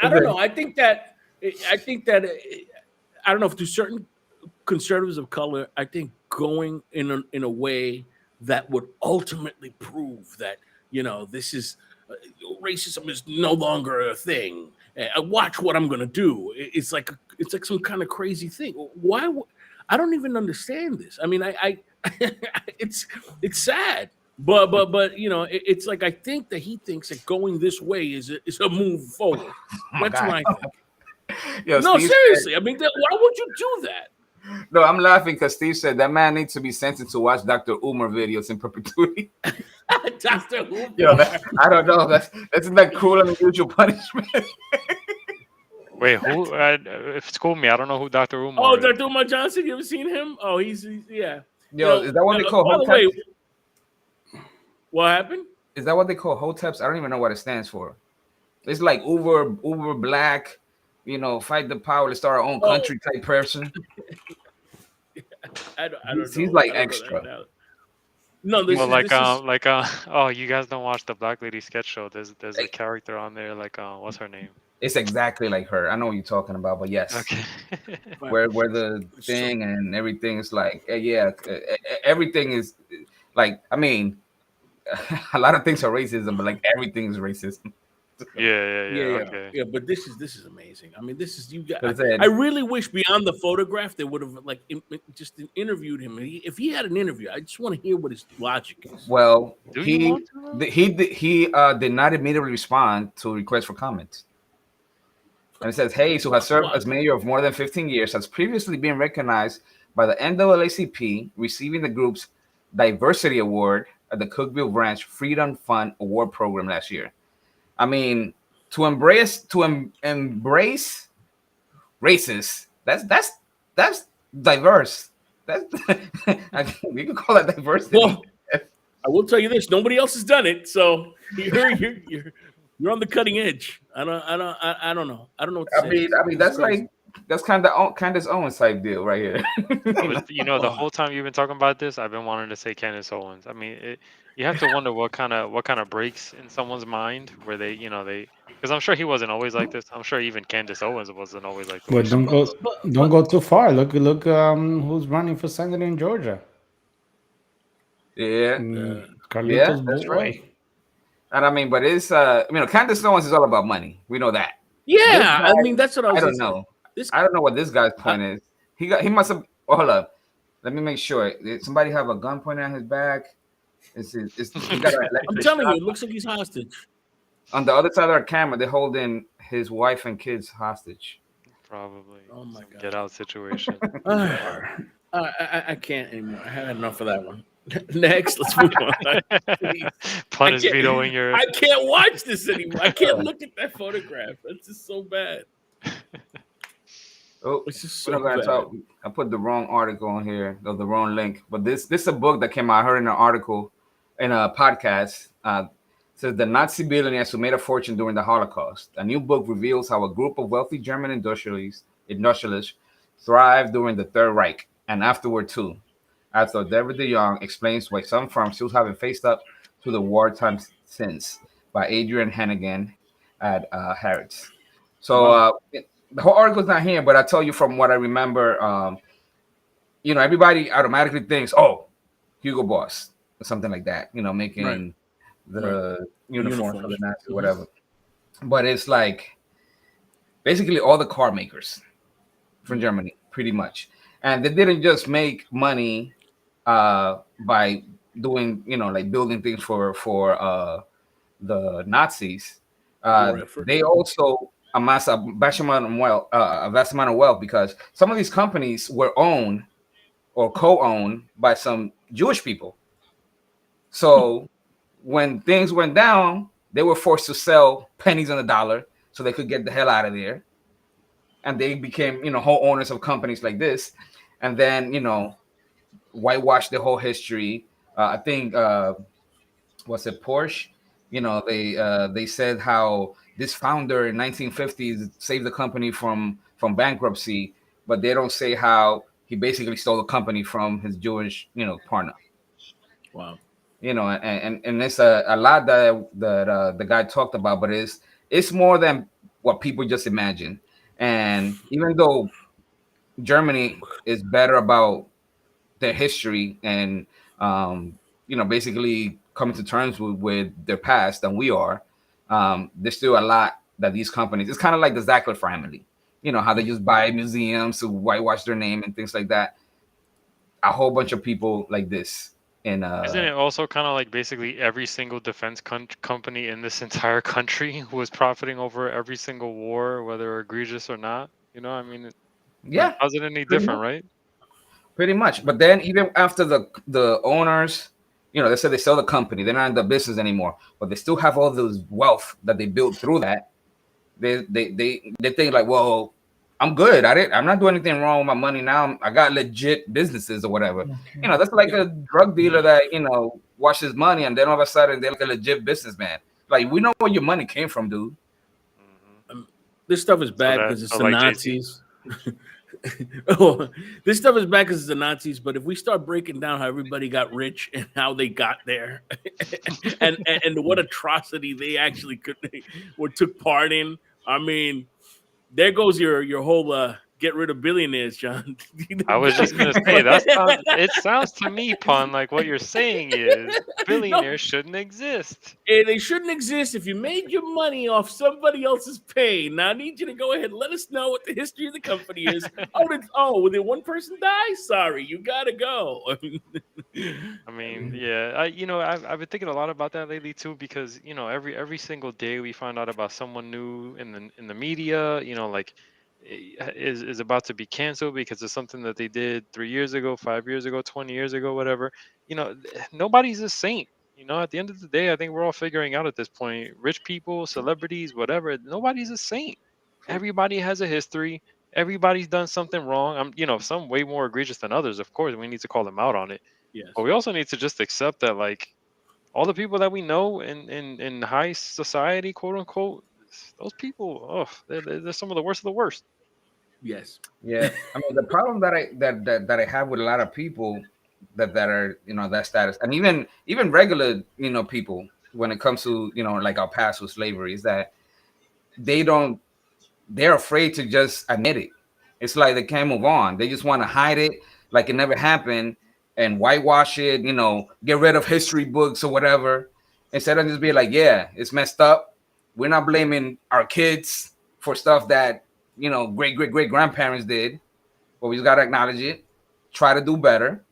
I don't know. I think that I don't know if to certain conservatives of color, I think going in a way that would ultimately prove that this is racism is no longer a thing. Watch what I'm gonna do. It's like some kind of crazy thing. Why? I don't even understand this. I mean, I it's sad, but it's like I think that he thinks that going this way is a move forward. That's what I think. Yo, No, Steve seriously. said- I mean, why would you do that? No, I'm laughing because Steve said that man needs to be sentenced to watch Dr. Umar videos in perpetuity. Dr. Umar. Yo, I don't know. That's that cruel and unusual punishment. Wait, who? School me. I don't know who Dr. Umar Oh, is. Dr. Umar Johnson. You ever seen him? Oh, he's yeah. Yo, is that what they call by the way, hoteps? what happened? Is that what they call hoteps? I don't even know what it stands for. It's like uber black, fight the power to start our own country type person. I don't He's know. like I don't know extra. that. No, this Well, is oh, you guys don't watch the Black Lady sketch show. There's a character on there what's her name? It's exactly like her. I know what you're talking about, but yes. Okay. where the thing and everything is like, everything is like, I mean, a lot of things are racism, but like everything is racism. Yeah. Okay. Yeah, but this is amazing. I mean, this is you got. But then- I really wish beyond the photograph they would have just interviewed him. If he had an interview, I just want to hear what his logic is. Well, Do you he want to know? he did not immediately respond to requests for comment. And it says Hayes, who has served as mayor of more than 15 years, has previously been recognized by the NAACP, receiving the group's Diversity Award at the Cookeville Branch Freedom Fund Award program last year. I mean, to embrace racist, that's diverse. That's we could call that diversity. Well, I will tell you this: nobody else has done it, so you're on the cutting edge. I don't know. I don't know what to say. I mean, that's crazy. like that's kind of Candace Owens type deal right here. The whole time you've been talking about this, I've been wanting to say Candace Owens. I mean, you have to wonder what kind of breaks in someone's mind where they because I'm sure he wasn't always like this. I'm sure even Candace Owens wasn't always like this. But don't go too far. Look who's running for senator in Georgia. Yeah, Carlitos that's boy. right. And I mean, but it's Candace Owens is all about money. We know that. Yeah, I mean that's what I was. I don't know. I don't know what this guy's point is. He must have. Oh, hold up. Let me make sure. Did somebody have a gun pointed at his back? He got an I'm electric telling you, shock. it looks like he's hostage. On the other side of our camera, they're holding his wife and kids hostage. Probably. Oh my God. Get out situation. I can't anymore. I had enough of that one. Next, let's move on. Please. Punish vetoing your. I can't watch this anymore. I can't look at that photograph. That's just so bad. Oh, it's just we're not so gonna bad. talk. I put the wrong article on here, or the wrong link. But this is a book that came out. I heard in an article, in a podcast. Says the Nazi billionaires who made a fortune during the Holocaust. A new book reveals how a group of wealthy German industrialists thrived during the Third Reich and afterward too. Author David de Jong explains why some firms still haven't faced up to the wartime sins by Adrian Hannigan at Harrods. So the whole article's not here, but I tell you from what I remember, everybody automatically thinks, oh, Hugo Boss or something like that, making the uniform for the Nazis, whatever. But it's like basically all the car makers from Germany, pretty much. And they didn't just make money by doing, like building things for the Nazis. They also amass a vast amount of wealth because some of these companies were owned or co-owned by some Jewish people. So when things went down, they were forced to sell pennies on the dollar so they could get the hell out of there. And they became, whole owners of companies like this. And then, whitewashed the whole history. I think, was it Porsche? They said how this founder in 1950s saved the company from bankruptcy, but they don't say how he basically stole the company from his Jewish, partner. Wow. And it's a lot that the guy talked about, but it's more than what people just imagine. And even though Germany is better about their history and basically coming to terms with their past than we are, there's still a lot that these companies. It's kind of like the Zackler family, how they just buy museums to whitewash their name and things like that. A whole bunch of people like this. And isn't it also kind of like basically every single defense company in this entire country who was profiting over every single war, whether egregious or not? Yeah, how's it any different, right? Pretty much. But then even after the owners, they said they sell the company, they're not in the business anymore, but they still have all those wealth that they built through that. They think like, well, I'm good at it. I'm not doing anything wrong with my money now. I got legit businesses or whatever. Okay. That's like a drug dealer that washes money and then all of a sudden they're like a legit businessman. Like, we know where your money came from, dude. This stuff is bad because it's the Nazis. This stuff is bad because it's the Nazis. But if we start breaking down how everybody got rich and how they got there, and what atrocity they actually took part in, I mean, there goes your whole get rid of billionaires, John. I was just gonna say it sounds to me, Pun, like what you're saying is billionaires shouldn't exist. They shouldn't exist if you made your money off somebody else's pay. Now I need you to go ahead and let us know what the history of the company is. Did one person die? Sorry, you gotta go. I mean, yeah, I've been thinking a lot about that lately too, because every single day we find out about someone new in the media, like is about to be canceled because of something that they did 3 years ago, 5 years ago, 20 years ago, whatever. Nobody's a saint. At the end of the day, I think we're all figuring out at this point, rich people, celebrities, whatever, nobody's a saint. Everybody has a history. Everybody's done something wrong. Some way more egregious than others. Of course, we need to call them out on it. Yes. But we also need to just accept that, like, all the people that we know in high society, quote unquote, those people, they're some of the worst of the worst. Yes. Yeah. I mean, the problem that I have with a lot of people that are that status, and even regular people, when it comes to like our past with slavery, is that they're afraid to just admit it. It's like they can't move on. They just want to hide it like it never happened and whitewash it, get rid of history books or whatever, instead of just being like, yeah, it's messed up. We're not blaming our kids for stuff that great grandparents did, but we just gotta acknowledge it, try to do better,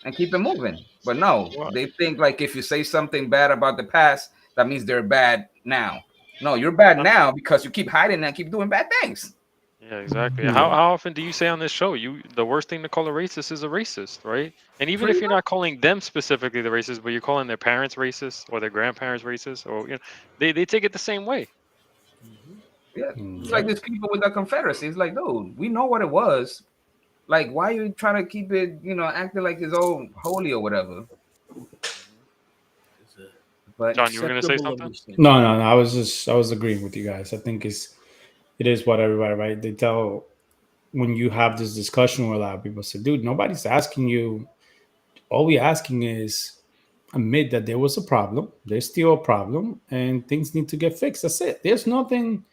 and keep it moving. But no, they think like if you say something bad about the past, that means they're bad now. No, you're bad now because you keep hiding and keep doing bad things. Yeah, exactly. Yeah. How often do you say on this show, the worst thing to call a racist is a racist, right? And even Pretty if you're not calling them specifically the racist, but you're calling their parents racist or their grandparents racist, or they take it the same way. Yeah, it's like these people with the Confederacy. It's like, dude, we know what it was. Like, why are you trying to keep it, acting like it's all holy or whatever? But John, you were gonna say something? No. I was agreeing with you guys. I think it is what everybody, right? They tell when you have this discussion with a lot of people say, dude, nobody's asking you. All we're asking is admit that there was a problem. There's still a problem, and things need to get fixed. That's it. There's nothing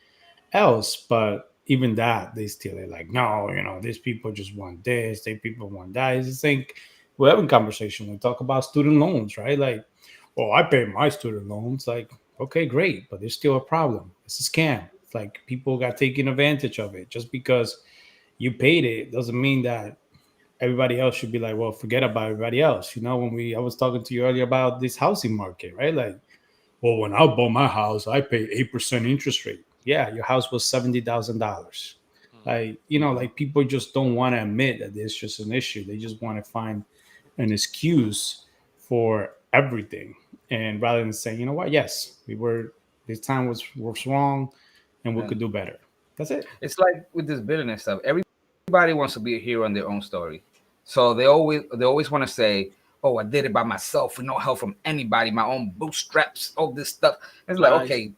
else. But even that, they still are like, no, these people just want this. They people want that. I just think we're having conversation. We talk about student loans, right? Like, I pay my student loans. Like, okay, great, but there's still a problem. It's a scam. It's like people got taken advantage of it. Just because you paid it doesn't mean that everybody else should be like, well, forget about everybody else. I was talking to you earlier about this housing market, right? Like, well, when I bought my house, I paid 8% interest rate. Yeah, your house was $70,000. Like people just don't want to admit that there's just an issue. They just want to find an excuse for everything. And rather than saying, you know what, yes, this time was wrong and we could do better. That's it. It's like with this billionaire stuff. Everybody wants to be a hero in their own story. So they always want to say, oh, I did it by myself with no help from anybody, my own bootstraps, all this stuff. It's like, okay,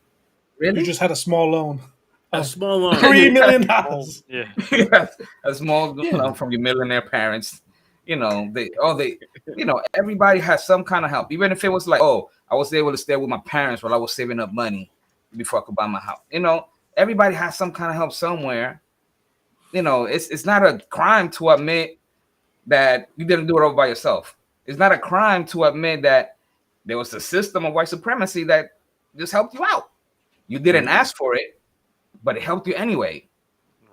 really? You just had a small loan. A small loan. $3 million. Yeah. A small loan from your millionaire parents. Everybody has some kind of help. Even if it was like, oh, I was able to stay with my parents while I was saving up money before I could buy my house. Everybody has some kind of help somewhere. It's not a crime to admit that you didn't do it all by yourself. It's not a crime to admit that there was a system of white supremacy that just helped you out. You didn't ask for it, but it helped you anyway.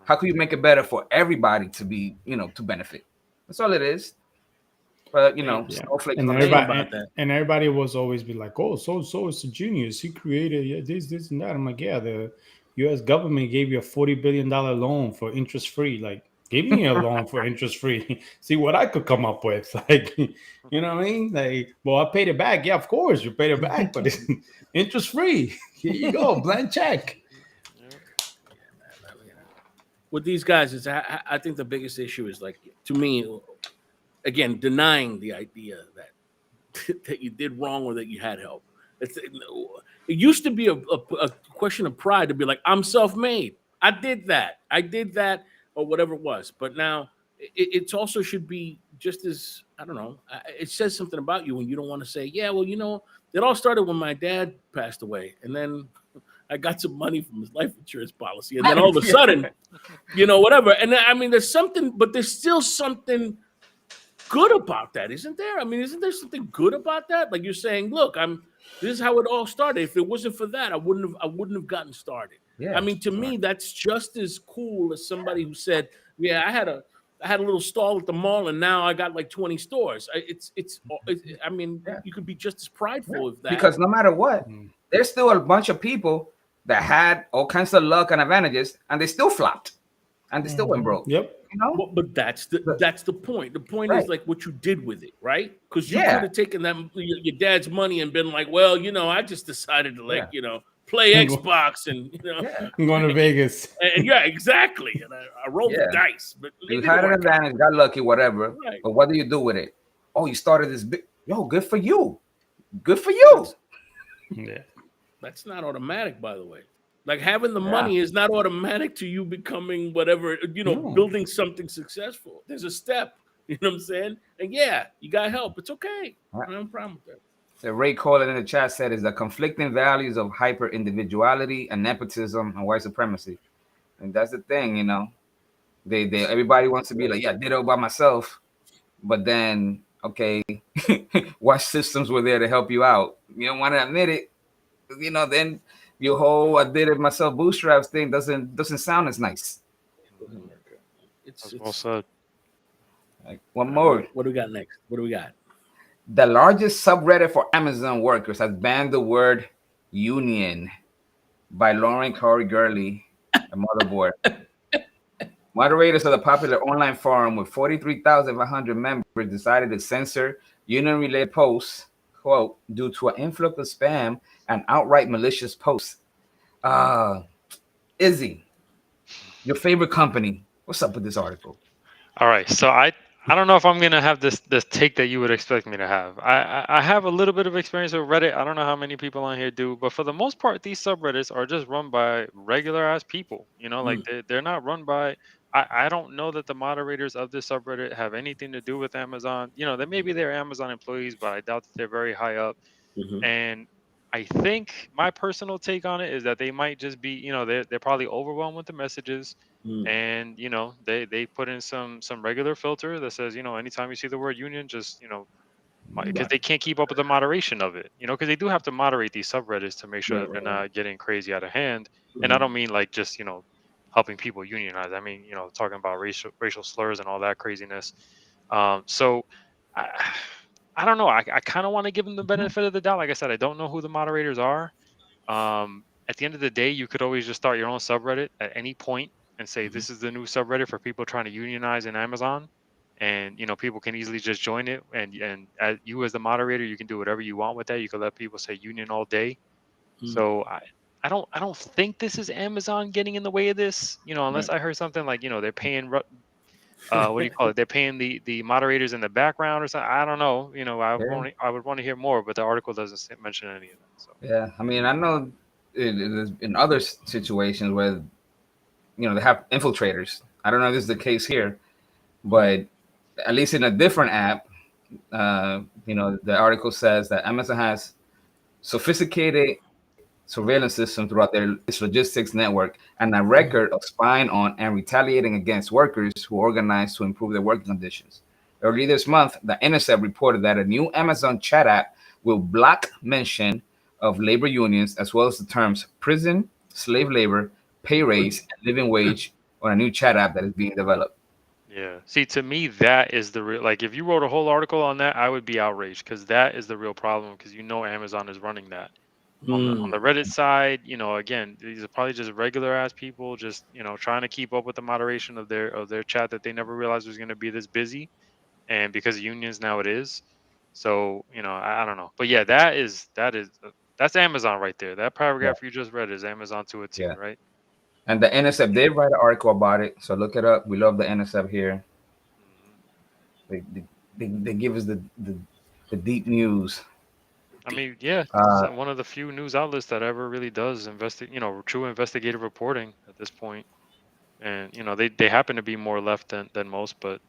How can you make it better for everybody to be, to benefit? That's all it is. But snowflake and everybody was always be like, oh, so it's a genius. He created this and that. I'm like, yeah, the U.S. government gave you a $40 billion loan for interest free. Like, give me a loan for interest free. See what I could come up with. Like, you know what I mean? Like, well, I paid it back. Yeah, of course you paid it back, but it's interest free. Here you go, blank check. With these guys, I think the biggest issue is, like, to me, again, denying the idea that you did wrong or that you had help. It used to be a question of pride to be like, I'm self-made. I did that, or whatever it was. But now it also should be just as, I don't know, it says something about you when you don't want to say, yeah, well, it all started when my dad passed away. And then I got some money from his life insurance policy. And then all of a sudden, whatever. And I mean, there's something, but there's still something good about that, isn't there? I mean, isn't there something good about that? Like you're saying, look, this is how it all started. If it wasn't for that, I wouldn't have gotten started. Yeah. I mean, to me, that's just as cool as somebody who said, yeah, I had a little stall at the mall and now I got like 20 stores. I mean, you could be just as prideful of that. Because no matter what, there's still a bunch of people that had all kinds of luck and advantages and they still flopped and they still went broke. Yep. But that's the point. The point is like what you did with it, right? Because you could have taken that your dad's money and been like, well, I just decided to play Xbox and I'm going to Vegas. And yeah, exactly. And I rolled the dice. But you had an advantage, got lucky, whatever. Right. But what do you do with it? Oh, you started this big. Yo, good for you. Good for you. Yeah. That's not automatic, by the way. Like having the money is not automatic to you becoming whatever, building something successful. There's a step, you know what I'm saying? And yeah, you got help. It's okay. I don't have a problem with that. So Ray Colin in the chat said is the conflicting values of hyper individuality and nepotism and white supremacy. And that's the thing, they everybody wants to be like, yeah, I did it all by myself. But then, okay, what systems were there to help you out? You don't want to admit it, then your whole I did it myself bootstraps thing doesn't sound as nice. It's well said. Like, one more. What do we got next? The largest subreddit for Amazon workers has banned the word union by Lauren Corey Gurley, a motherboard. Moderators of the popular online forum with 43,500 members decided to censor union-related posts, quote, due to an influx of spam and outright malicious posts. Izzy, your favorite company, what's up with this article? All right, so I don't know if I'm gonna have this take that you would expect me to have. I have a little bit of experience with Reddit. I don't know how many people on here do, but for the most part, these subreddits are just run by regular ass people. You know, like they're not run by. I don't know that the moderators of this subreddit have anything to do with Amazon. You know, they maybe they're Amazon employees, but I doubt that they're very high up. And I think my personal take on it is that they might just be, you know, they're probably overwhelmed with the messages, and you know they put in some regular filter that says, you know, anytime you see the word union, just, you know, because they can't keep up with the moderation of it, you know, because they do have to moderate these subreddits to make sure that they're not getting crazy out of hand. And I don't mean like just, you know, helping people unionize. I mean, you know, talking about racial slurs and all that craziness. So I don't know. I kind of want to give them the benefit of the doubt. Like I said, I don't know who the moderators are. At the end of the day, you could always just start your own subreddit at any point and say this is the new subreddit for people trying to unionize in Amazon, and you know people can easily just join it. And as you as the moderator, you can do whatever you want with that. You can let people say union all day. So I don't think this is Amazon getting in the way of this. You know, unless I heard something like, you know, they're paying what do you call it? They're paying the moderators in the background or something. I don't know. You know, I would want to hear more, but the article doesn't mention any of that. So yeah, I mean, I know in other situations where, you know, they have infiltrators. I don't know if this is the case here, but at least in a different app, you know, the article says that Amazon has sophisticated surveillance system throughout its logistics network and a record of spying on and retaliating against workers who organize to improve their working conditions. Early this month, the NSF reported that a new Amazon chat app will block mention of labor unions as well as the terms prison, slave labor, pay raise, and living wage on a new chat app that is being developed. yeah, see, to me, that is the real. Like, if you wrote a whole article on that, I would be outraged because that is the real problem. Because you know Amazon is running that. On the Reddit side, you know, again, these are probably just regular ass people, just, you know, trying to keep up with the moderation of their chat that they never realized was going to be this busy, and because of unions now it is. So, you know, I don't know, but yeah, that's Amazon right there. That paragraph you just read is Amazon to a T, Yeah. right? And the NSF did write an article about it, so look it up. We love the NSF here. They give us the deep news. I mean, yeah, it's one of the few news outlets that ever really does you know, true investigative reporting at this point. And you know, they happen to be more left than most, but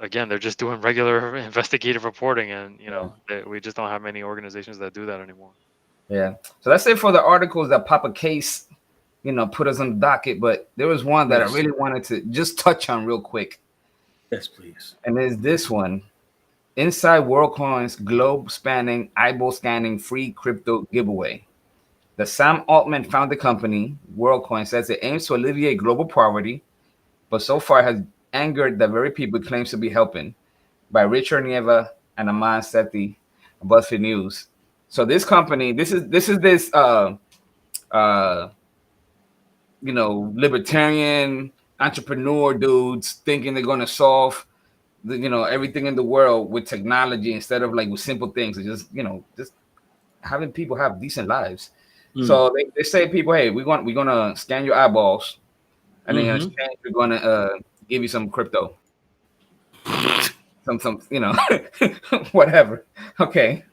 again, they're just doing regular investigative reporting, and you know, we just don't have many organizations that do that anymore. Yeah. So that's it for the articles that Papa Case, you know, put us on the docket. But there was one that I really wanted to just touch on real quick. Yes, please. And there's this one. Inside WorldCoin's globe-spanning, eyeball-scanning free crypto giveaway. The Sam Altman-founded company, WorldCoin, says it aims to alleviate global poverty, but so far has angered the very people it claims to be helping. By Richard Nieva and Aman Sethi, BuzzFeed News. So this company, this is you know, libertarian entrepreneur dudes thinking they're going to solve you know, everything in the world with technology instead of like with simple things. It's just, you know, just having people have decent lives. So they say people, hey, we're gonna scan your eyeballs, and then in exchange we're gonna give you some crypto, some you know, whatever. Okay.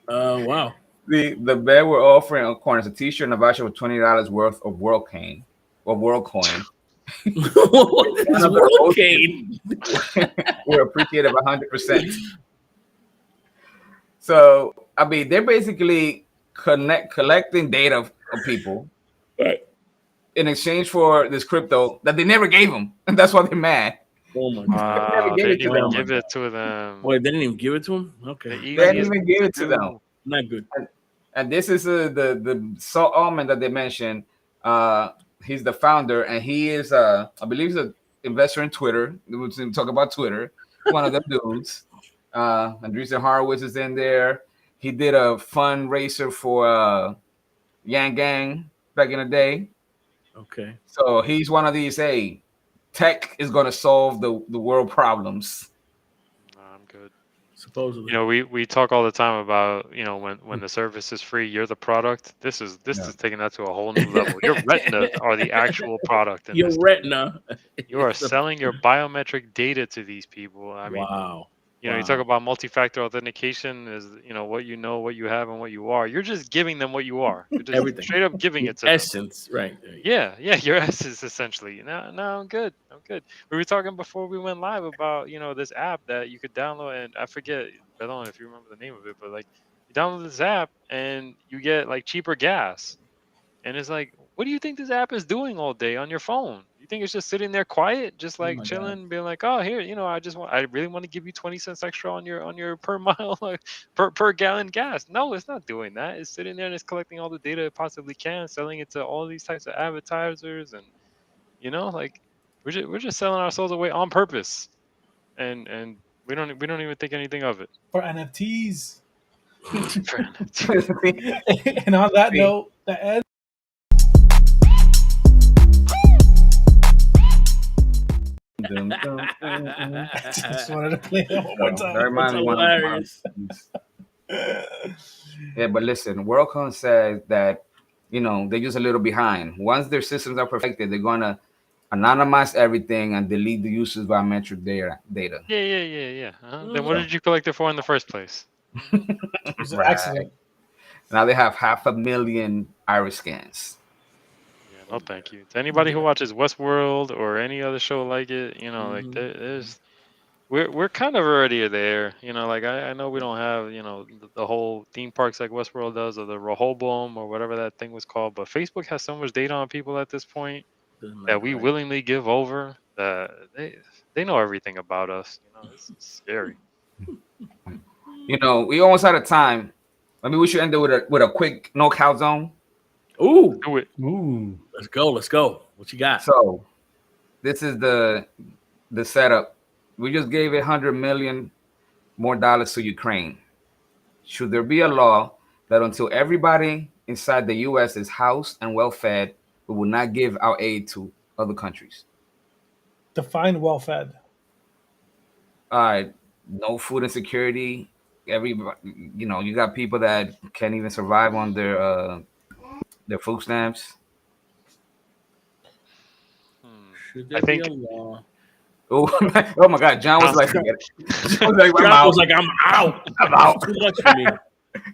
Wow. The bed we're offering, of course, a T-shirt and a voucher with $20 worth of WorldCoin or WorldCoin. What is WorldCoin? We're appreciative 100%. So I mean, they're basically collecting data of people, right, in exchange for this crypto that they never gave them, and that's why they're mad. Oh my God! They didn't even give it to them. Wait, they didn't even give it to him? Okay, they didn't even give it to them. Not good. And this is the Saul Allman that they mentioned. He's the founder, and he is I believe he's an investor in Twitter. We'll talk about Twitter. One of them dudes. Andreessen Horowitz is in there. He did a fundraiser for Yang Gang, back in the day. Okay. So he's one of these. Hey, tech is going to solve the world problems. I'm good. Supposedly. You know, we talk all the time about, you know, when the service is free, you're the product. This is taking that to a whole new level. Your retinas are the actual product in Your this. retina. You are is the- selling your biometric data to these people. I mean, Wow. you know, you talk about multi-factor authentication is, you know, what you have, and what you are. You're just giving them what you are. You're just Everything. straight up giving it to Essence, right. them. Yeah, your essence essentially. No, I'm good. We were talking before we went live about, you know, this app that you could download, and I forget, I don't know if you remember the name of it, but like you download this app and you get like cheaper gas. And it's like, what do you think this app is doing all day on your phone? You think it's just sitting there quiet, just like my God. chilling, being like, oh, here, you know, I really want to give you 20 cents extra on your per mile, like per gallon gas. No, it's not doing that. It's sitting there and it's collecting all the data it possibly can, selling it to all these types of advertisers, and you know, like we're just selling ourselves away on purpose, and we don't even think anything of it. For NFTs. For NFTs. And on that note, the end. Just wanted to play it one more time. That reminds me of one of my- Yeah, but listen, WorldCon says that, you know, they're just a little behind. Once their systems are perfected, they're gonna anonymize everything and delete the user's biometric data. Yeah. Then what did you collect it for in the first place? It was an accident. Now they have 500,000 iris scans. Yeah, no, thank you. To anybody who watches Westworld or any other show like it, you know, like there's, we're kind of already there. You know, like I know we don't have, you know, the whole theme parks like Westworld does, or the Rehoboam or whatever that thing was called. But Facebook has so much data on people at this point that we willingly give over. That they know everything about us. You know, it's scary. You know, we almost out of time. Maybe we should end it with a quick knockout zone. Ooh. Do it. Ooh. Let's go. What you got? So this is the setup. We just gave $100 million more to Ukraine. Should there be a law that until everybody inside the U.S. is housed and well fed, we will not give our aid to other countries? Define well fed. No food insecurity. Everybody, you know, you got people that can't even survive on their food stamps. Should there I think. be a law? Oh my God! John was like, John was like, I'm out. I'm out. Too much for me.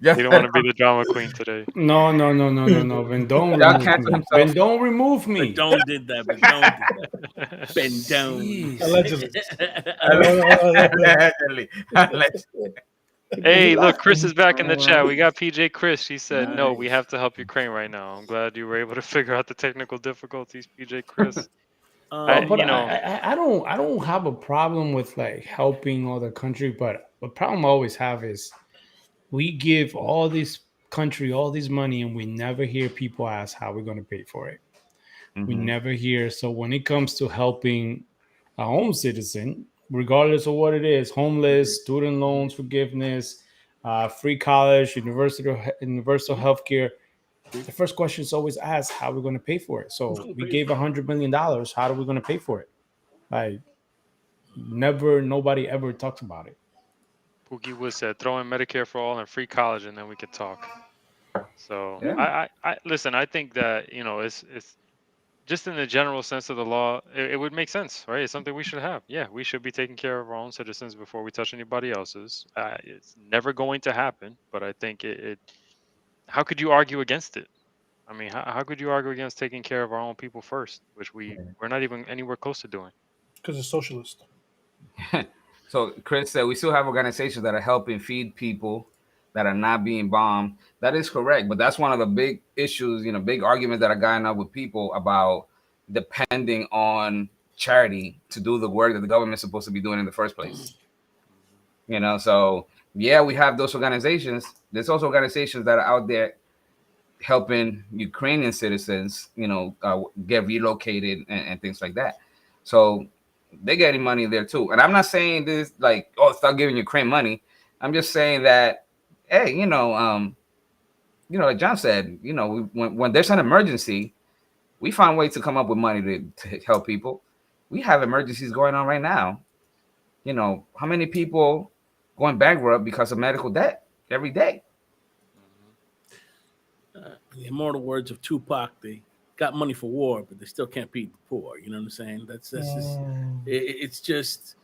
You don't want to be the drama queen today. No. Ben, don't remove me. Ben, don't remove me. Ben don't did that. Ben don't. Allegedly. Hey, look, Chris is back in the chat. We got PJ Chris. She said, no, we have to help Ukraine right now. I'm glad you were able to figure out the technical difficulties, PJ Chris. I don't have a problem with like helping other country, but the problem I always have is we give all this country all this money and we never hear people ask how we're going to pay for it. We never hear. So when it comes to helping our own citizen, regardless of what it is, homeless, student loans forgiveness, free college, universal health care, the first question is always asked, how are we going to pay for it? So we gave $100 million. How are we going to pay for it? Like, nobody ever talks about it. Pookie Wood said, throw in Medicare for all and free college, and then we could talk. So Yeah. I listen. I think that, you know, it's just in the general sense of the law, it would make sense, right? It's something we should have. Yeah, we should be taking care of our own citizens before we touch anybody else's. It's never going to happen, but I think it how could you argue against it? I mean, how could you argue against taking care of our own people first, which we're not even anywhere close to doing? Because it's socialist. So Chris said we still have organizations that are helping feed people that are not being bombed. That is correct, but that's one of the big issues, you know, big arguments that are going up with people about depending on charity to do the work that the government is supposed to be doing in the first place. You know, so yeah, we have those organizations. There's also organizations that are out there helping Ukrainian citizens, you know, get relocated and things like that. So they're getting money there too. And I'm not saying this like, oh, stop giving Ukraine money. I'm just saying that, hey, you know, like John said, when there's an emergency, we find ways to come up with money to help people. We have emergencies going on right now. How many people going bankrupt because of medical debt every day? The immortal words of Tupac, they got money for war, but they still can't feed the poor. You know what I'm saying? That's just, it's just,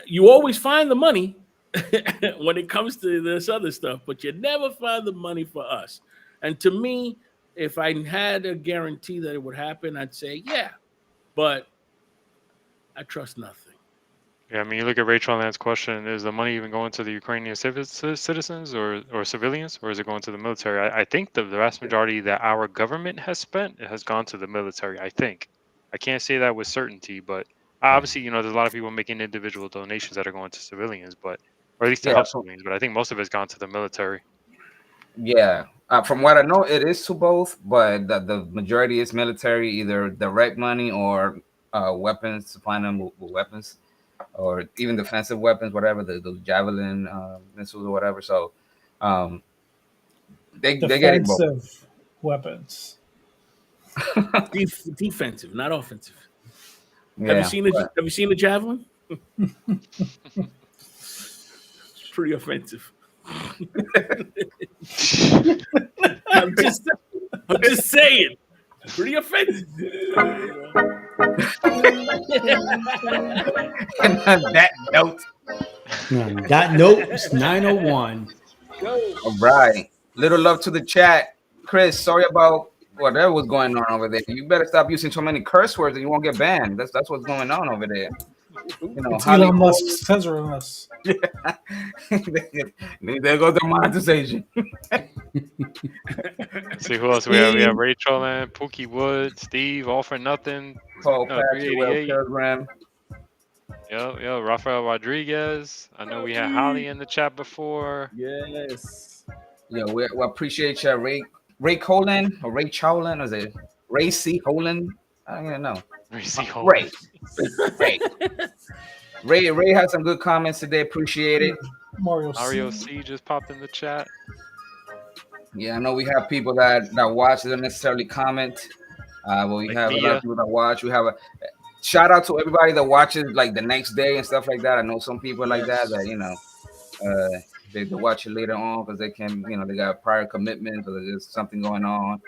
you always find the money when it comes to this other stuff, but you never find the money for us. And to me, if I had a guarantee that it would happen, I'd say, yeah, but I trust nothing. Yeah, I mean, you look at Rachel Land's question: is the money even going to the Ukrainian citizens or civilians, or is it going to the military? I think the vast majority that our government has spent has gone to the military. I think. I can't say that with certainty, but obviously, there's a lot of people making individual donations that are going to civilians, or at least to help civilians. But I think most of it's gone to the military. Yeah, from what I know, it is to both, but the majority is military, either direct money or weapons, supplying them with weapons, or even defensive weapons, whatever, those javelin missiles or whatever. So they get it both. Defensive weapons. Defensive, not offensive. Yeah, have you seen the javelin? It's pretty offensive. I'm just saying. Pretty offensive. And on that note, it's 9:01. All right. Little love to the chat. Chris, sorry about whatever was going on over there. You better stop using so many curse words and you won't get banned. That's what's going on over there. It's Elon Musk censoring us. There goes the monetization. Let's see who else we have. We have Rachel and Pookie Wood, Steve, All for Nothing. Paul 388. Yo, Rafael Rodriguez. I know we had Holly in the chat before. Yes. Yeah, we appreciate you, Ray Colin or Ray Chowlin, or is it Ray C. Holland? I don't even know. Ray C. Holland. Ray had some good comments today. Appreciate it. Mario C just popped in the chat. Yeah, I know we have people that watch, don't necessarily comment. But we have a lot of people that watch. We have a shout out to everybody that watches like the next day and stuff like that. I know some people like that they watch it later on because they can, they got prior commitments or there's something going on.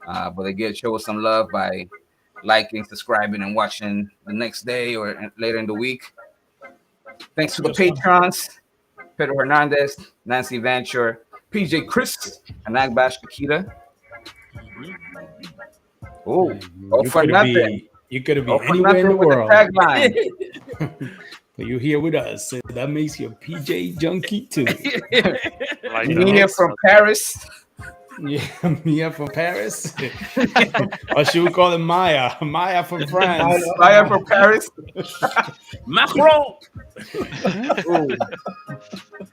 But they show us some love by liking, subscribing, and watching the next day or later in the week. Thanks to the patrons, Pedro Hernandez, Nancy Venture, PJ Chris, and Agbash Kakita. Oh, for nothing. You could have been anywhere in the world. But you're here with us, so that makes you a PJ junkie too. Mia from Paris. Yeah, Mia from Paris. Or should we call it Maya? Maya from France. Maya from Paris. Macron.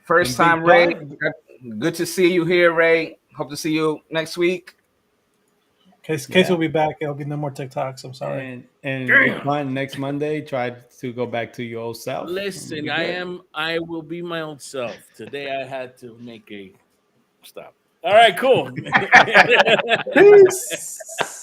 First time, Ray. Good to see you here, Ray. Hope to see you next week. Case will be back. It'll be no more TikToks. I'm sorry. And next Monday, try to go back to your old self. Listen, I will be my old self. Today I had to make a stop. All right, cool. Peace.